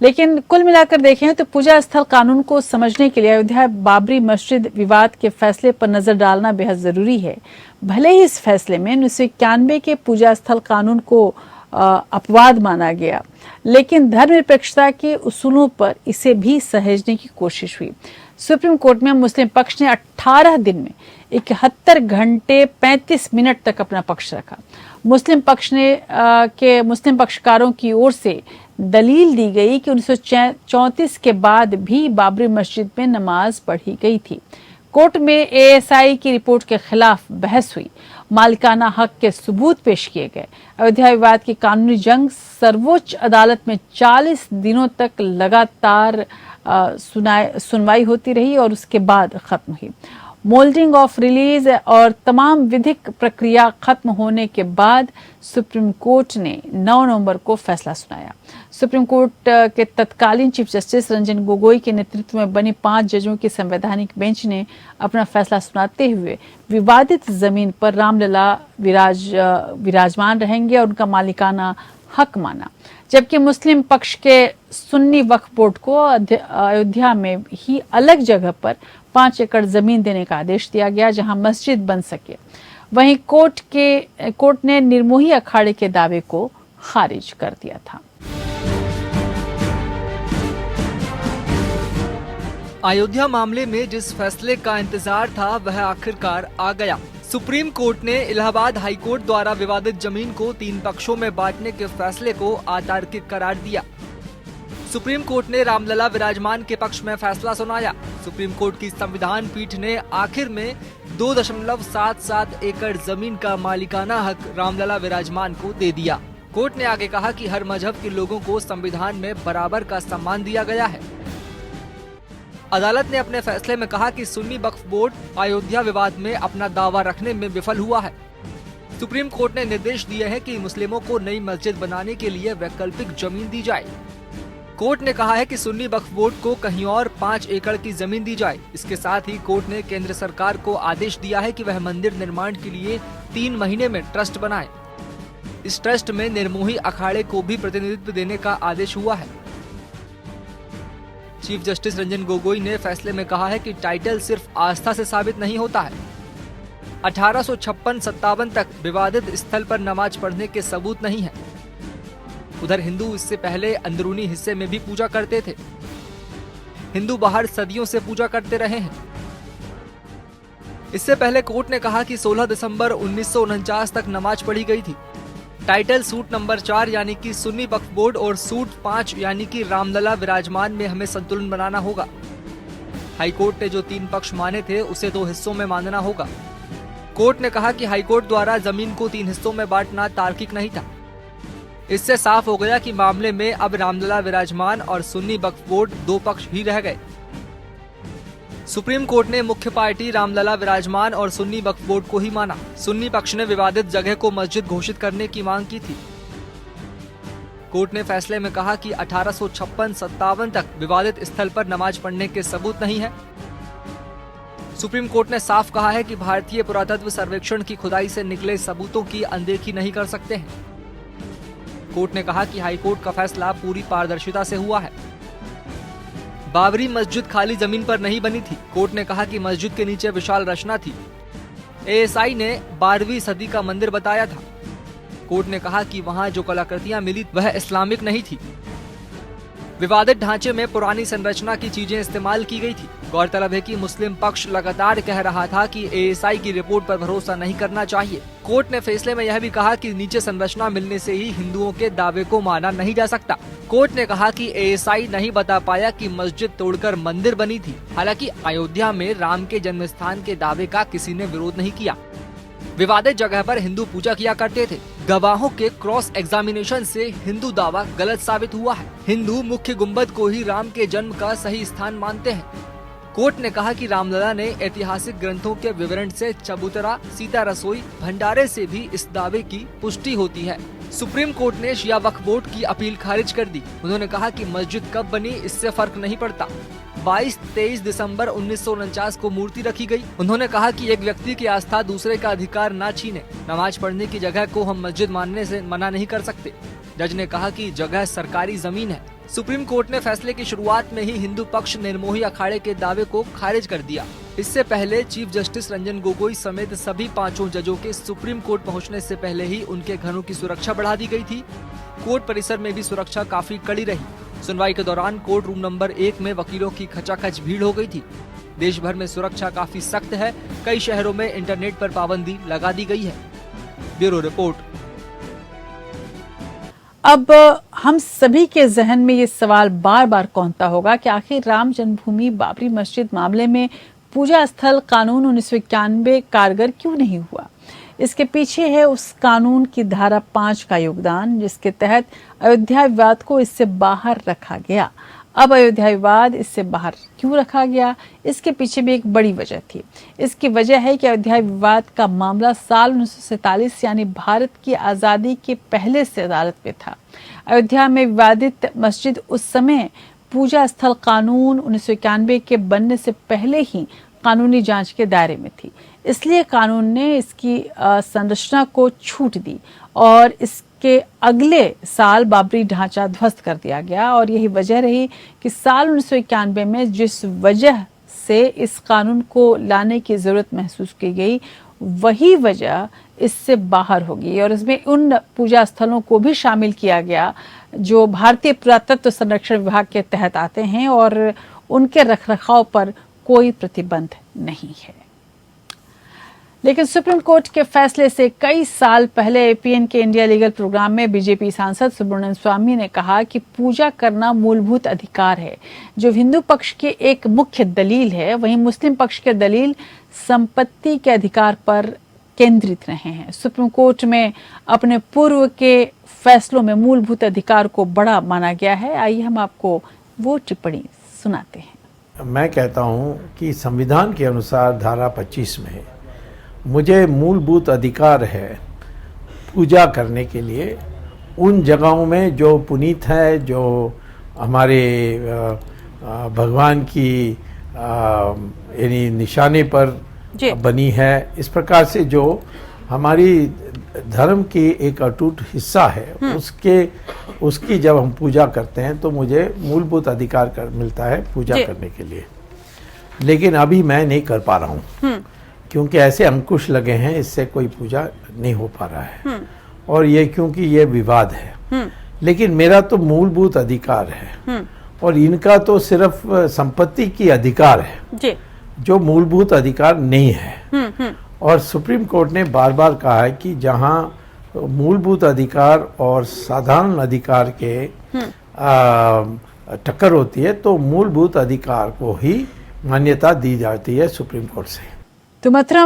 लेकिन कुल मिलाकर देखें तो पूजा स्थल कानून को समझने के लिए अयोध्या बाबरी मस्जिद विवाद के फैसले पर नजर डालना बेहद जरूरी है। भले ही इस फैसले में 1991 के पूजा स्थल कानून को अपवाद माना गया, लेकिन धर्मनिरपेक्षता के उसूलों पर इसे भी सहेजने की कोशिश हुई। सुप्रीम कोर्ट में मुस्लिम पक्ष ने 18 दिन में 71 घंटे 35 मिनट तक अपना पक्ष रखा। मुस्लिम पक्षकारों की ओर से दलील दी गई कि 1934 के बाद भी बाबरी मस्जिद में नमाज पढ़ी गई थी। कोर्ट में एएसआई की रिपोर्ट के खिलाफ बहस हुई, मालिकाना हक के सबूत पेश किए गए। अयोध्या विवाद की कानूनी जंग सर्वोच्च अदालत में 40 दिनों तक लगातार सुनवाई होती रही और उसके बाद खत्म हुई। मोल्डिंग ऑफ रिलीज और तमाम विधिक प्रक्रिया खत्म होने के बाद सुप्रीम कोर्ट ने 9 नवंबर को फैसला सुनाया। सुप्रीम कोर्ट के तत्कालीन चीफ जस्टिस रंजन गोगोई के नेतृत्व में बनी 5 जजों की संवैधानिक बेंच ने अपना फैसला सुनाते हुए विवादित जमीन पर रामलला विराजमान रहेंगे और उनका मालिकाना हक माना, जबकि मुस्लिम पक्ष के सुन्नी वक्फ बोर्ड को अयोध्या में ही अलग जगह पर 5 एकड़ जमीन देने का आदेश दिया गया जहां मस्जिद बन सके। वहीं कोर्ट ने निर्मोही अखाड़े के दावे को खारिज कर दिया था। अयोध्या मामले में जिस फैसले का इंतजार था वह आखिरकार आ गया। सुप्रीम कोर्ट ने इलाहाबाद हाई कोर्ट द्वारा विवादित जमीन को 3 पक्षों में बांटने के फैसले को अतार्किक करार दिया। सुप्रीम कोर्ट ने रामलला विराजमान के पक्ष में फैसला सुनाया। सुप्रीम कोर्ट की संविधान पीठ ने आखिर में 2.77 एकड़ जमीन का मालिकाना हक रामलला विराजमान को दे दिया। कोर्ट ने आगे कहा कि हर मजहब के लोगों को संविधान में बराबर का सम्मान दिया गया है। अदालत ने अपने फैसले में कहा कि सुन्नी वक्फ बोर्ड अयोध्या विवाद में अपना दावा रखने में विफल हुआ है। सुप्रीम कोर्ट ने निर्देश दिए हैं कि मुस्लिमों को नई मस्जिद बनाने के लिए वैकल्पिक जमीन दी जाए। कोर्ट ने कहा है कि सुन्नी वक्फ बोर्ड को कहीं और 5 एकड़ की जमीन दी जाए। इसके साथ ही कोर्ट ने केंद्र सरकार को आदेश दिया है कि वह मंदिर निर्माण के लिए 3 महीने में ट्रस्ट बनाए। इस ट्रस्ट में निर्मोही अखाड़े को भी प्रतिनिधित्व देने का आदेश हुआ है। चीफ जस्टिस रंजन गोगोई ने फैसले में कहा है कि टाइटल सिर्फ आस्था से साबित नहीं होता है। 1856-57 तक विवादित स्थल पर नमाज पढ़ने के सबूत नहीं है। उधर हिंदू इससे पहले अंदरूनी हिस्से में भी पूजा करते थे। हिंदू बाहर सदियों से पूजा करते रहे हैं। इससे पहले कोर्ट ने कहा कि 16 दिसंबर 1949 तक नमाज पढ़ी गई थी। टाइटल सूट नंबर 4 यानी कि सुन्नी वक्फ बोर्ड और सूट 5 यानी कि रामलला विराजमान में हमें संतुलन बनाना होगा। हाईकोर्ट ने जो 3 पक्ष माने थे उसे 2 हिस्सों में मानना होगा। कोर्ट ने कहा कि हाईकोर्ट द्वारा जमीन को 3 हिस्सों में बांटना तार्किक नहीं था। इससे साफ हो गया कि मामले में अब रामलला विराजमान और सुन्नी वक्फ बोर्ड 2 पक्ष ही रह गए। सुप्रीम कोर्ट ने मुख्य पार्टी रामलला विराजमान और सुन्नी वक्फ बोर्ड को ही माना। सुन्नी पक्ष ने विवादित जगह को मस्जिद घोषित करने की मांग की थी। कोर्ट ने फैसले में कहा कि 1856-57 तक विवादित स्थल पर नमाज पढ़ने के सबूत नहीं है। सुप्रीम कोर्ट ने साफ कहा है कि भारतीय पुरातत्व सर्वेक्षण की खुदाई से निकले सबूतों की अनदेखी नहीं कर सकते हैं। कोर्ट ने कहा कि हाईकोर्ट का फैसला पूरी पारदर्शिता से हुआ है। बाबरी मस्जिद खाली जमीन पर नहीं बनी थी। कोर्ट ने कहा कि मस्जिद के नीचे विशाल रचना थी। एएसआई ने 12वीं सदी का मंदिर बताया था। कोर्ट ने कहा कि वहां जो कलाकृतियां मिली वह इस्लामिक नहीं थी। विवादित ढांचे में पुरानी संरचना की चीजें इस्तेमाल की गई थी। गौरतलब है कि मुस्लिम पक्ष लगातार कह रहा था कि एएसआई की रिपोर्ट पर भरोसा नहीं करना चाहिए। कोर्ट ने फैसले में यह भी कहा कि नीचे संरचना मिलने से ही हिंदुओं के दावे को माना नहीं जा सकता। कोर्ट ने कहा कि एएसआई नहीं बता पाया कि मस्जिद तोड़कर मंदिर बनी थी। हालांकि अयोध्या में राम के जन्म स्थान के दावे का किसी ने विरोध नहीं किया। विवादित जगह पर हिंदू पूजा किया करते थे। गवाहों के क्रॉस एग्जामिनेशन से हिंदू दावा गलत साबित हुआ है। हिंदू मुख्य गुंबद को ही राम के जन्म का सही स्थान मानते हैं। कोर्ट ने कहा कि रामलला ने ऐतिहासिक ग्रंथों के विवरण से चबूतरा, सीता रसोई, भंडारे से भी इस दावे की पुष्टि होती है। सुप्रीम कोर्ट ने शिया वक्फ बोर्ड की अपील खारिज कर दी। उन्होंने कहा कि मस्जिद कब बनी इससे फर्क नहीं पड़ता। 22-23 दिसंबर 1949 को मूर्ति रखी गई। उन्होंने कहा कि एक व्यक्ति की आस्था दूसरे का अधिकार ना छीने। नमाज पढ़ने की जगह को हम मस्जिद मानने से मना नहीं कर सकते। जज ने कहा कि जगह सरकारी जमीन है। सुप्रीम कोर्ट ने फैसले की शुरुआत में ही हिंदू पक्ष निर्मोही अखाड़े के दावे को खारिज कर दिया। इससे पहले चीफ जस्टिस रंजन गोगोई समेत सभी 5 जजों के सुप्रीम कोर्ट पहुंचने से पहले ही उनके घरों की सुरक्षा बढ़ा दी गई थी। कोर्ट परिसर में भी सुरक्षा काफी कड़ी रही। सुनवाई के दौरान कोर्ट रूम नंबर 1 में वकीलों की खचाखच भीड़ हो गई थी। देश भर में सुरक्षा काफी सख्त है। कई शहरों में इंटरनेट पर पाबंदी लगा दी गई है। Bureau report. अब हम सभी के जहन में ये सवाल बार बार कौंधता होगा कि आखिर राम जन्मभूमि बाबरी मस्जिद मामले में पूजा स्थल कानून 1991 कारगर क्यों नहीं हुआ। इसके पीछे है उस कानून की धारा 5 का योगदान, जिसके तहत अयोध्या विवाद को इससे बाहर रखा गया। अब अयोध्या विवाद इससे बाहर क्यों रखा गया, इसके पीछे भी एक बड़ी वजह थी। इसकी वजह है कि अयोध्या विवाद का मामला साल 1947 यानी भारत की आज़ादी के पहले से अदालत में था। अयोध्या में विवादित मस्जिद उस समय पूजा स्थल कानून 1991 के बनने से पहले ही कानूनी जांच के दायरे में थी। इसलिए कानून ने इसकी संरचना को छूट दी और इसके अगले साल बाबरी ढांचा ध्वस्त कर दिया गया। और यही वजह रही कि साल 1991 में जिस वजह से इस कानून को लाने की जरूरत महसूस की गई, वही वजह इससे बाहर होगी और इसमें उन पूजा स्थलों को भी शामिल किया गया जो भारतीय पुरातत्व संरक्षण विभाग के तहत आते हैं और उनके रखरखाव पर कोई प्रतिबंध नहीं है। लेकिन सुप्रीम कोर्ट के फैसले से कई साल पहले एपीएन के इंडिया लीगल प्रोग्राम में बीजेपी सांसद सुब्रमण्यम स्वामी ने कहा कि पूजा करना मूलभूत अधिकार है, जो हिंदू पक्ष की एक मुख्य दलील है। वहीं मुस्लिम पक्ष के दलील संपत्ति के अधिकार पर केंद्रित रहे हैं। सुप्रीम कोर्ट में अपने पूर्व के फैसलों में मूलभूत अधिकार को बड़ा माना गया है। आइए हम आपको वो टिप्पणी सुनाते हैं। मैं कहता हूं कि संविधान के अनुसार धारा 25 में मुझे मूलभूत अधिकार है पूजा करने के लिए उन जगहों में जो पुनीत है, जो हमारे भगवान की यानी निशाने पर बनी है। इस प्रकार से जो हमारी धर्म की एक अटूट हिस्सा है, उसकी जब हम पूजा करते हैं तो मुझे मूलभूत अधिकार मिलता है पूजा करने के लिए। लेकिन अभी मैं नहीं कर पा रहा हूँ क्योंकि ऐसे अंकुश लगे हैं, इससे कोई पूजा नहीं हो पा रहा है और ये क्योंकि ये विवाद है। लेकिन मेरा तो मूलभूत अधिकार है और इनका तो सिर्फ संपत्ति की अधिकार है जो मूलभूत अधिकार नहीं है। और सुप्रीम कोर्ट ने बार बार कहा है कि जहां मूलभूत अधिकार और साधारण अधिकार के टक्कर होती है तो मूलभूत अधिकार को ही मान्यता दी जाती है सुप्रीम कोर्ट से। तो मथुरा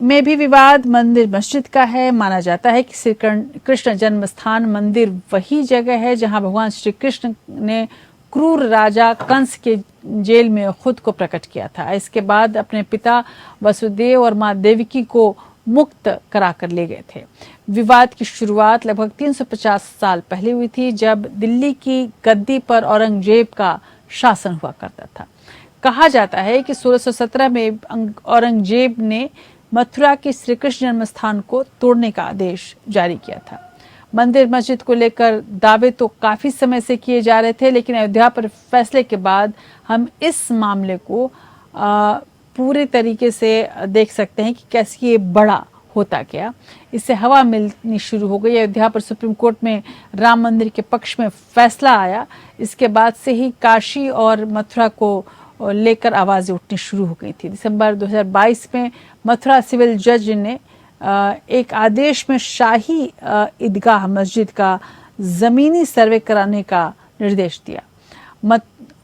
में भी विवाद मंदिर मस्जिद का है। माना जाता है कि श्री कृष्ण जन्म स्थान मंदिर वही जगह है जहां भगवान श्री कृष्ण ने क्रूर राजा कंस के जेल में खुद को प्रकट किया था। इसके बाद अपने पिता वसुदेव और मां देवकी को मुक्त कराकर ले गए थे। विवाद की शुरुआत लगभग 350 साल पहले हुई थी, जब दिल्ली की गद्दी पर औरंगजेब का शासन हुआ करता था। कहा जाता है कि 1617 में औरंगजेब ने मथुरा के श्री कृष्ण जन्म स्थान को तोड़ने का आदेश जारी किया था। मंदिर मस्जिद को लेकर दावे तो काफी समय से किए जा रहे थे, लेकिन अयोध्या पर फैसले के बाद हम इस मामले को पूरे तरीके से देख सकते हैं कि कैसे ये बड़ा होता गया। इससे हवा मिलनी शुरू हो गई। अयोध्या पर सुप्रीम कोर्ट में राम मंदिर के पक्ष में फैसला आया। इसके बाद से ही काशी और मथुरा को लेकर आवाजें उठनी शुरू हो गई थी। दिसंबर 2022 में मथुरा सिविल जज ने एक आदेश में शाही ईदगाह मस्जिद का जमीनी सर्वे कराने का निर्देश दिया।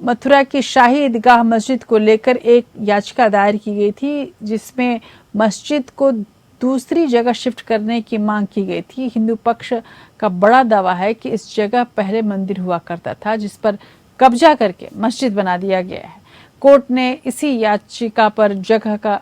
मथुरा की शाही ईदगाह मस्जिद को लेकर एक याचिका दायर की गई थी, जिसमें मस्जिद को दूसरी जगह शिफ्ट करने की मांग की गई थी। हिंदू पक्ष का बड़ा दावा है कि इस जगह पहले मंदिर हुआ करता था, जिस पर कब्जा करके मस्जिद बना दिया गया है। कोर्ट ने इसी याचिका पर जगह का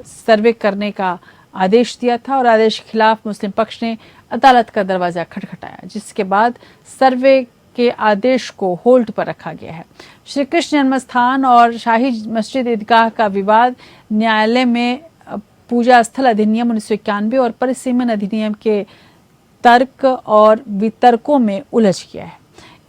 सर्वे करने का आदेश दिया था और आदेश के खिलाफ मुस्लिम पक्ष ने अदालत का दरवाजा खटखटाया, जिसके बाद सर्वे के आदेश को होल्ड पर रखा गया है। श्री कृष्ण जन्मस्थान और शाही मस्जिद ईदगाह का विवाद न्यायालय में पूजा स्थल अधिनियम 1991 और परिसीमन अधिनियम के तर्क और वितर्कों में उलझ गया है।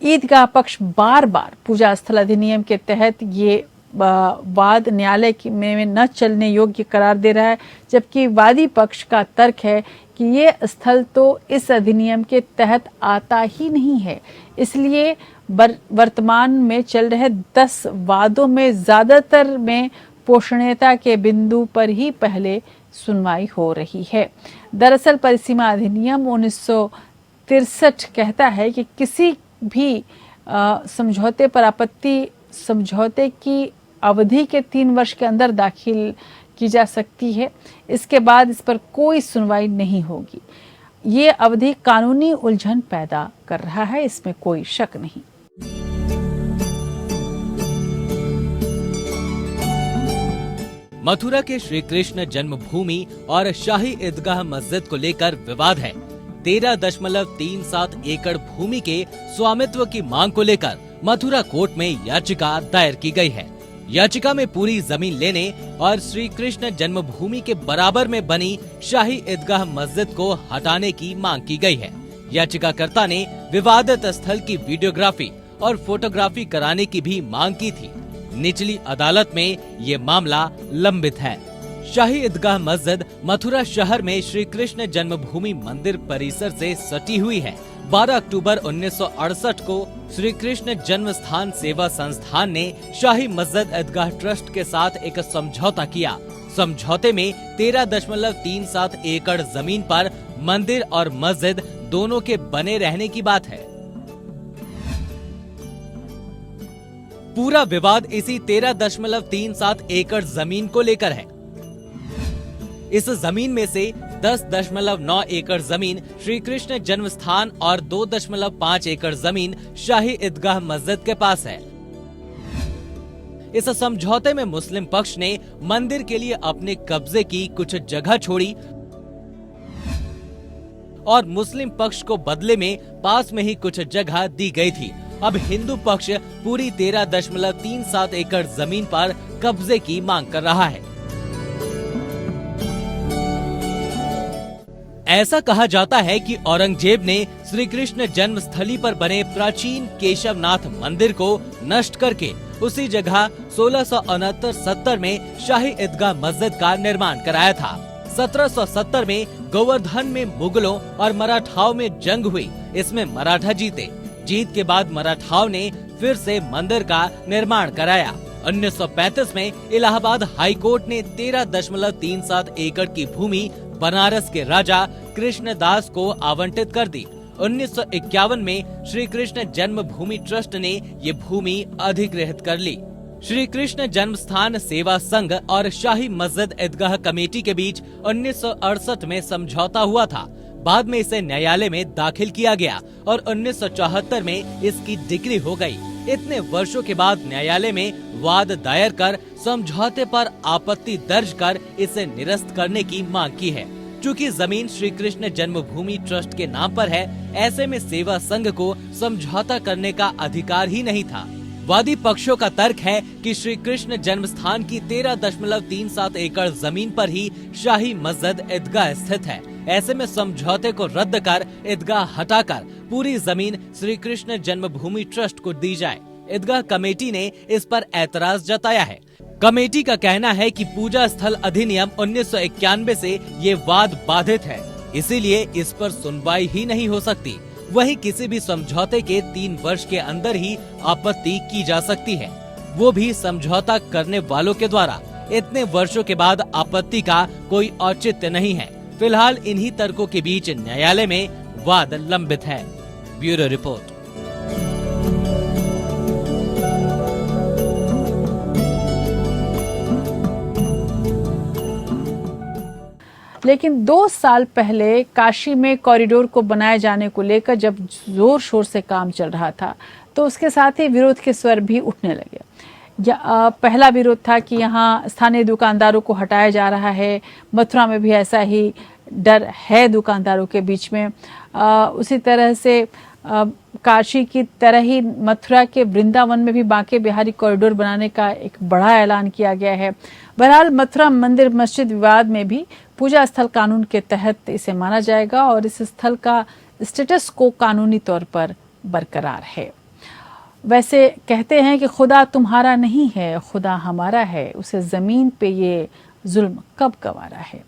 ईदगाह पक्ष बार बार पूजा स्थल अधिनियम के तहत ये वाद न्यायालय में न चलने योग्य करार दे रहा है, जबकि वादी पक्ष का तर्क है कि ये स्थल तो इस अधिनियम के तहत आता ही नहीं है, इसलिए वर्तमान में चल रहे 10 वादों में ज्यादातर में पोषणीयता के बिंदु पर ही पहले सुनवाई हो रही है। दरअसल परिसीमा अधिनियम 1963 कहता है कि किसी भी समझौते पर आपत्ति समझौते की अवधि के 3 वर्ष के अंदर दाखिल की जा सकती है। इसके बाद इस पर कोई सुनवाई नहीं होगी। ये अवधि कानूनी उलझन पैदा कर रहा है, इसमें कोई शक नहीं। मथुरा के श्री कृष्ण जन्मभूमि और शाही ईदगाह मस्जिद को लेकर विवाद है। 13.37 एकड़ भूमि के स्वामित्व की मांग को लेकर मथुरा कोर्ट में याचिका दायर की गई है। याचिका में पूरी जमीन लेने और श्री कृष्ण जन्मभूमि के बराबर में बनी शाही ईदगाह मस्जिद को हटाने की मांग की गई है। याचिकाकर्ता ने विवादित स्थल की वीडियोग्राफी और फोटोग्राफी कराने की भी मांग की थी। निचली अदालत में ये मामला लंबित है। शाही ईदगाह मस्जिद मथुरा शहर में श्री कृष्ण जन्मभूमि मंदिर परिसर से सटी हुई है। 12 अक्टूबर 1968 को श्री कृष्ण जन्मस्थान सेवा संस्थान ने शाही मस्जिद ईदगाह ट्रस्ट के साथ एक समझौता किया। समझौते में 13.37 एकड़ जमीन पर मंदिर और मस्जिद दोनों के बने रहने की बात है। पूरा विवाद इसी 13.37 एकड़ जमीन को लेकर है। इस जमीन में से 10.9 एकड़ जमीन श्री कृष्ण जन्मस्थान और 2.5 एकड़ जमीन शाही ईदगाह मस्जिद के पास है। इस समझौते में मुस्लिम पक्ष ने मंदिर के लिए अपने कब्जे की कुछ जगह छोड़ी और मुस्लिम पक्ष को बदले में पास में ही कुछ जगह दी गई थी। अब हिंदू पक्ष पूरी 13.37 एकड़ जमीन पर कब्जे की मांग कर रहा है। ऐसा कहा जाता है कि औरंगजेब ने श्री कृष्ण जन्मस्थली पर बने प्राचीन केशवनाथ मंदिर को नष्ट करके उसी जगह 1669-70 में शाही ईदगाह मस्जिद का निर्माण कराया था। 1770 में गोवर्धन में मुगलों और मराठाओं में जंग हुई। इसमें मराठा जीते। जीत के बाद मराठाओं ने फिर से मंदिर का निर्माण कराया। 1935 में इलाहाबाद हाईकोर्ट ने 13.37 एकड़ की भूमि बनारस के राजा कृष्णदास को आवंटित कर दी। 1951 में श्री कृष्ण जन्मभूमि ट्रस्ट ने ये भूमि अधिग्रहित कर ली। श्री कृष्ण जन्मस्थान सेवा संघ और शाही मस्जिद ईदगाह कमेटी के बीच 1968 में समझौता हुआ था। बाद में इसे न्यायालय में दाखिल किया गया और 1974 में इसकी डिक्री हो गई। इतने वर्षों के बाद न्यायालय में वाद दायर कर समझौते पर आपत्ति दर्ज कर इसे निरस्त करने की मांग की है। चूँकि जमीन श्री कृष्ण जन्मभूमि ट्रस्ट के नाम पर है, ऐसे में सेवा संघ को समझौता करने का अधिकार ही नहीं था। वादी पक्षों का तर्क है कि श्री कृष्ण जन्मस्थान की 13.37 एकड़ जमीन पर ही शाही मस्जिद ईदगाह स्थित है। ऐसे में समझौते को रद्द कर ईदगाह हटाकर पूरी जमीन श्री कृष्ण जन्मभूमि ट्रस्ट को दी जाए। ईदगाह कमेटी ने इस पर ऐतराज जताया है। कमेटी का कहना है कि पूजा स्थल अधिनियम 1991 से ये वाद बाधित है, इसीलिए इस पर सुनवाई ही नहीं हो सकती। वहीं किसी भी समझौते के 3 वर्ष के अंदर ही आपत्ति की जा सकती है, वो भी समझौता करने वालों के द्वारा। इतने वर्षों के बाद आपत्ति का कोई औचित्य नहीं है। फिलहाल इन्हीं तर्कों के बीच न्यायालय में वाद लंबित है। Bureau report. लेकिन 2 साल पहले काशी में कॉरिडोर को बनाए जाने को लेकर जब जोर शोर से काम चल रहा था, तो उसके साथ ही विरोध के स्वर भी उठने लगे। पहला विरोध था कि यहाँ स्थानीय दुकानदारों को हटाया जा रहा है। मथुरा में भी ऐसा ही डर है दुकानदारों के बीच में। उसी तरह से काशी की तरह ही मथुरा के वृंदावन में भी बांके बिहारी कॉरिडोर बनाने का एक बड़ा ऐलान किया गया है। बहरहाल मथुरा मंदिर मस्जिद विवाद में भी पूजा स्थल कानून के तहत इसे माना जाएगा और इस स्थल का स्टेटस को कानूनी तौर पर बरकरार है। वैसे कहते हैं कि खुदा तुम्हारा नहीं है, खुदा हमारा है, उसे जमीन पे ये जुल्म कब गंवारा है।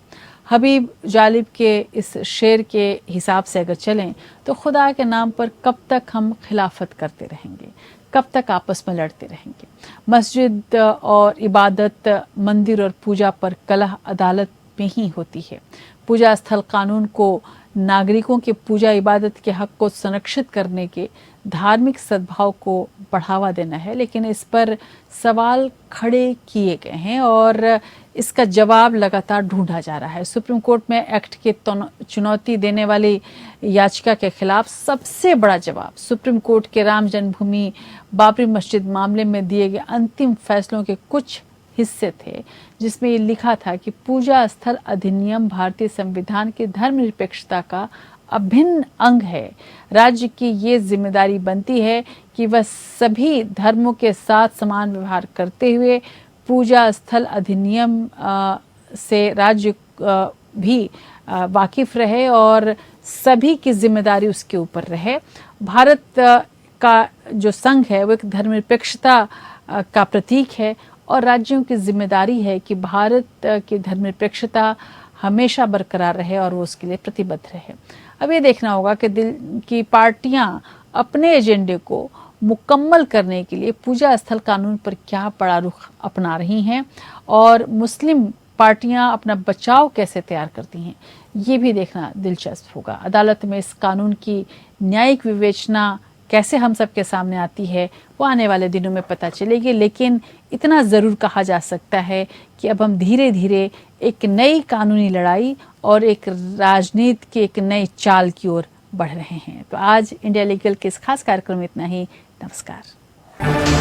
हबीब जालिब के इस शेर के हिसाब से अगर चलें तो खुदा के नाम पर कब तक हम खिलाफत करते रहेंगे, कब तक आपस में लड़ते रहेंगे। मस्जिद और इबादत, मंदिर और पूजा पर कलह अदालत में ही होती है। पूजा स्थल कानून को नागरिकों के पूजा इबादत के हक को संरक्षित करने के धार्मिक सद्भाव को बढ़ावा देना है, लेकिन इस पर सवाल खड़े किए गए हैं और इसका जवाब लगातार ढूंढा जा रहा है। सुप्रीम कोर्ट में एक्ट के चुनौती देने वाली याचिका के खिलाफ सबसे बड़ा जवाब सुप्रीम कोर्ट के राम जन्मभूमि बाबरी मस्जिद मामले में दिए गए अंतिम फैसलों के कुछ हिस्से थे, जिसमें ये लिखा था कि पूजा स्थल अधिनियम भारतीय संविधान की धर्मनिरपेक्षता का अभिन्न अंग है। राज्य की ये जिम्मेदारी बनती है कि वह सभी धर्मों के साथ समान व्यवहार करते हुए पूजा स्थल अधिनियम से राज्य भी वाकिफ रहे और सभी की जिम्मेदारी उसके ऊपर रहे। भारत का जो संघ है वो एक धर्मनिरपेक्षता का प्रतीक है और राज्यों की जिम्मेदारी है कि भारत की धर्मनिरपेक्षता हमेशा बरकरार रहे और वो उसके लिए प्रतिबद्ध रहे। अब ये देखना होगा कि पार्टियां अपने एजेंडे को मुकम्मल करने के लिए पूजा स्थल कानून पर क्या बड़ा रुख अपना रही हैं और मुस्लिम पार्टियां अपना बचाव कैसे तैयार करती हैं, ये भी देखना दिलचस्प होगा। अदालत में इस कानून की न्यायिक विवेचना कैसे हम सबके सामने आती है वो आने वाले दिनों में पता चलेगी, लेकिन इतना ज़रूर कहा जा सकता है कि अब हम धीरे धीरे एक नई कानूनी लड़ाई और एक राजनीति के एक नई चाल की ओर बढ़ रहे हैं। तो आज इंडिया लीगल के इस खास कार्यक्रम में इतना ही। नमस्कार।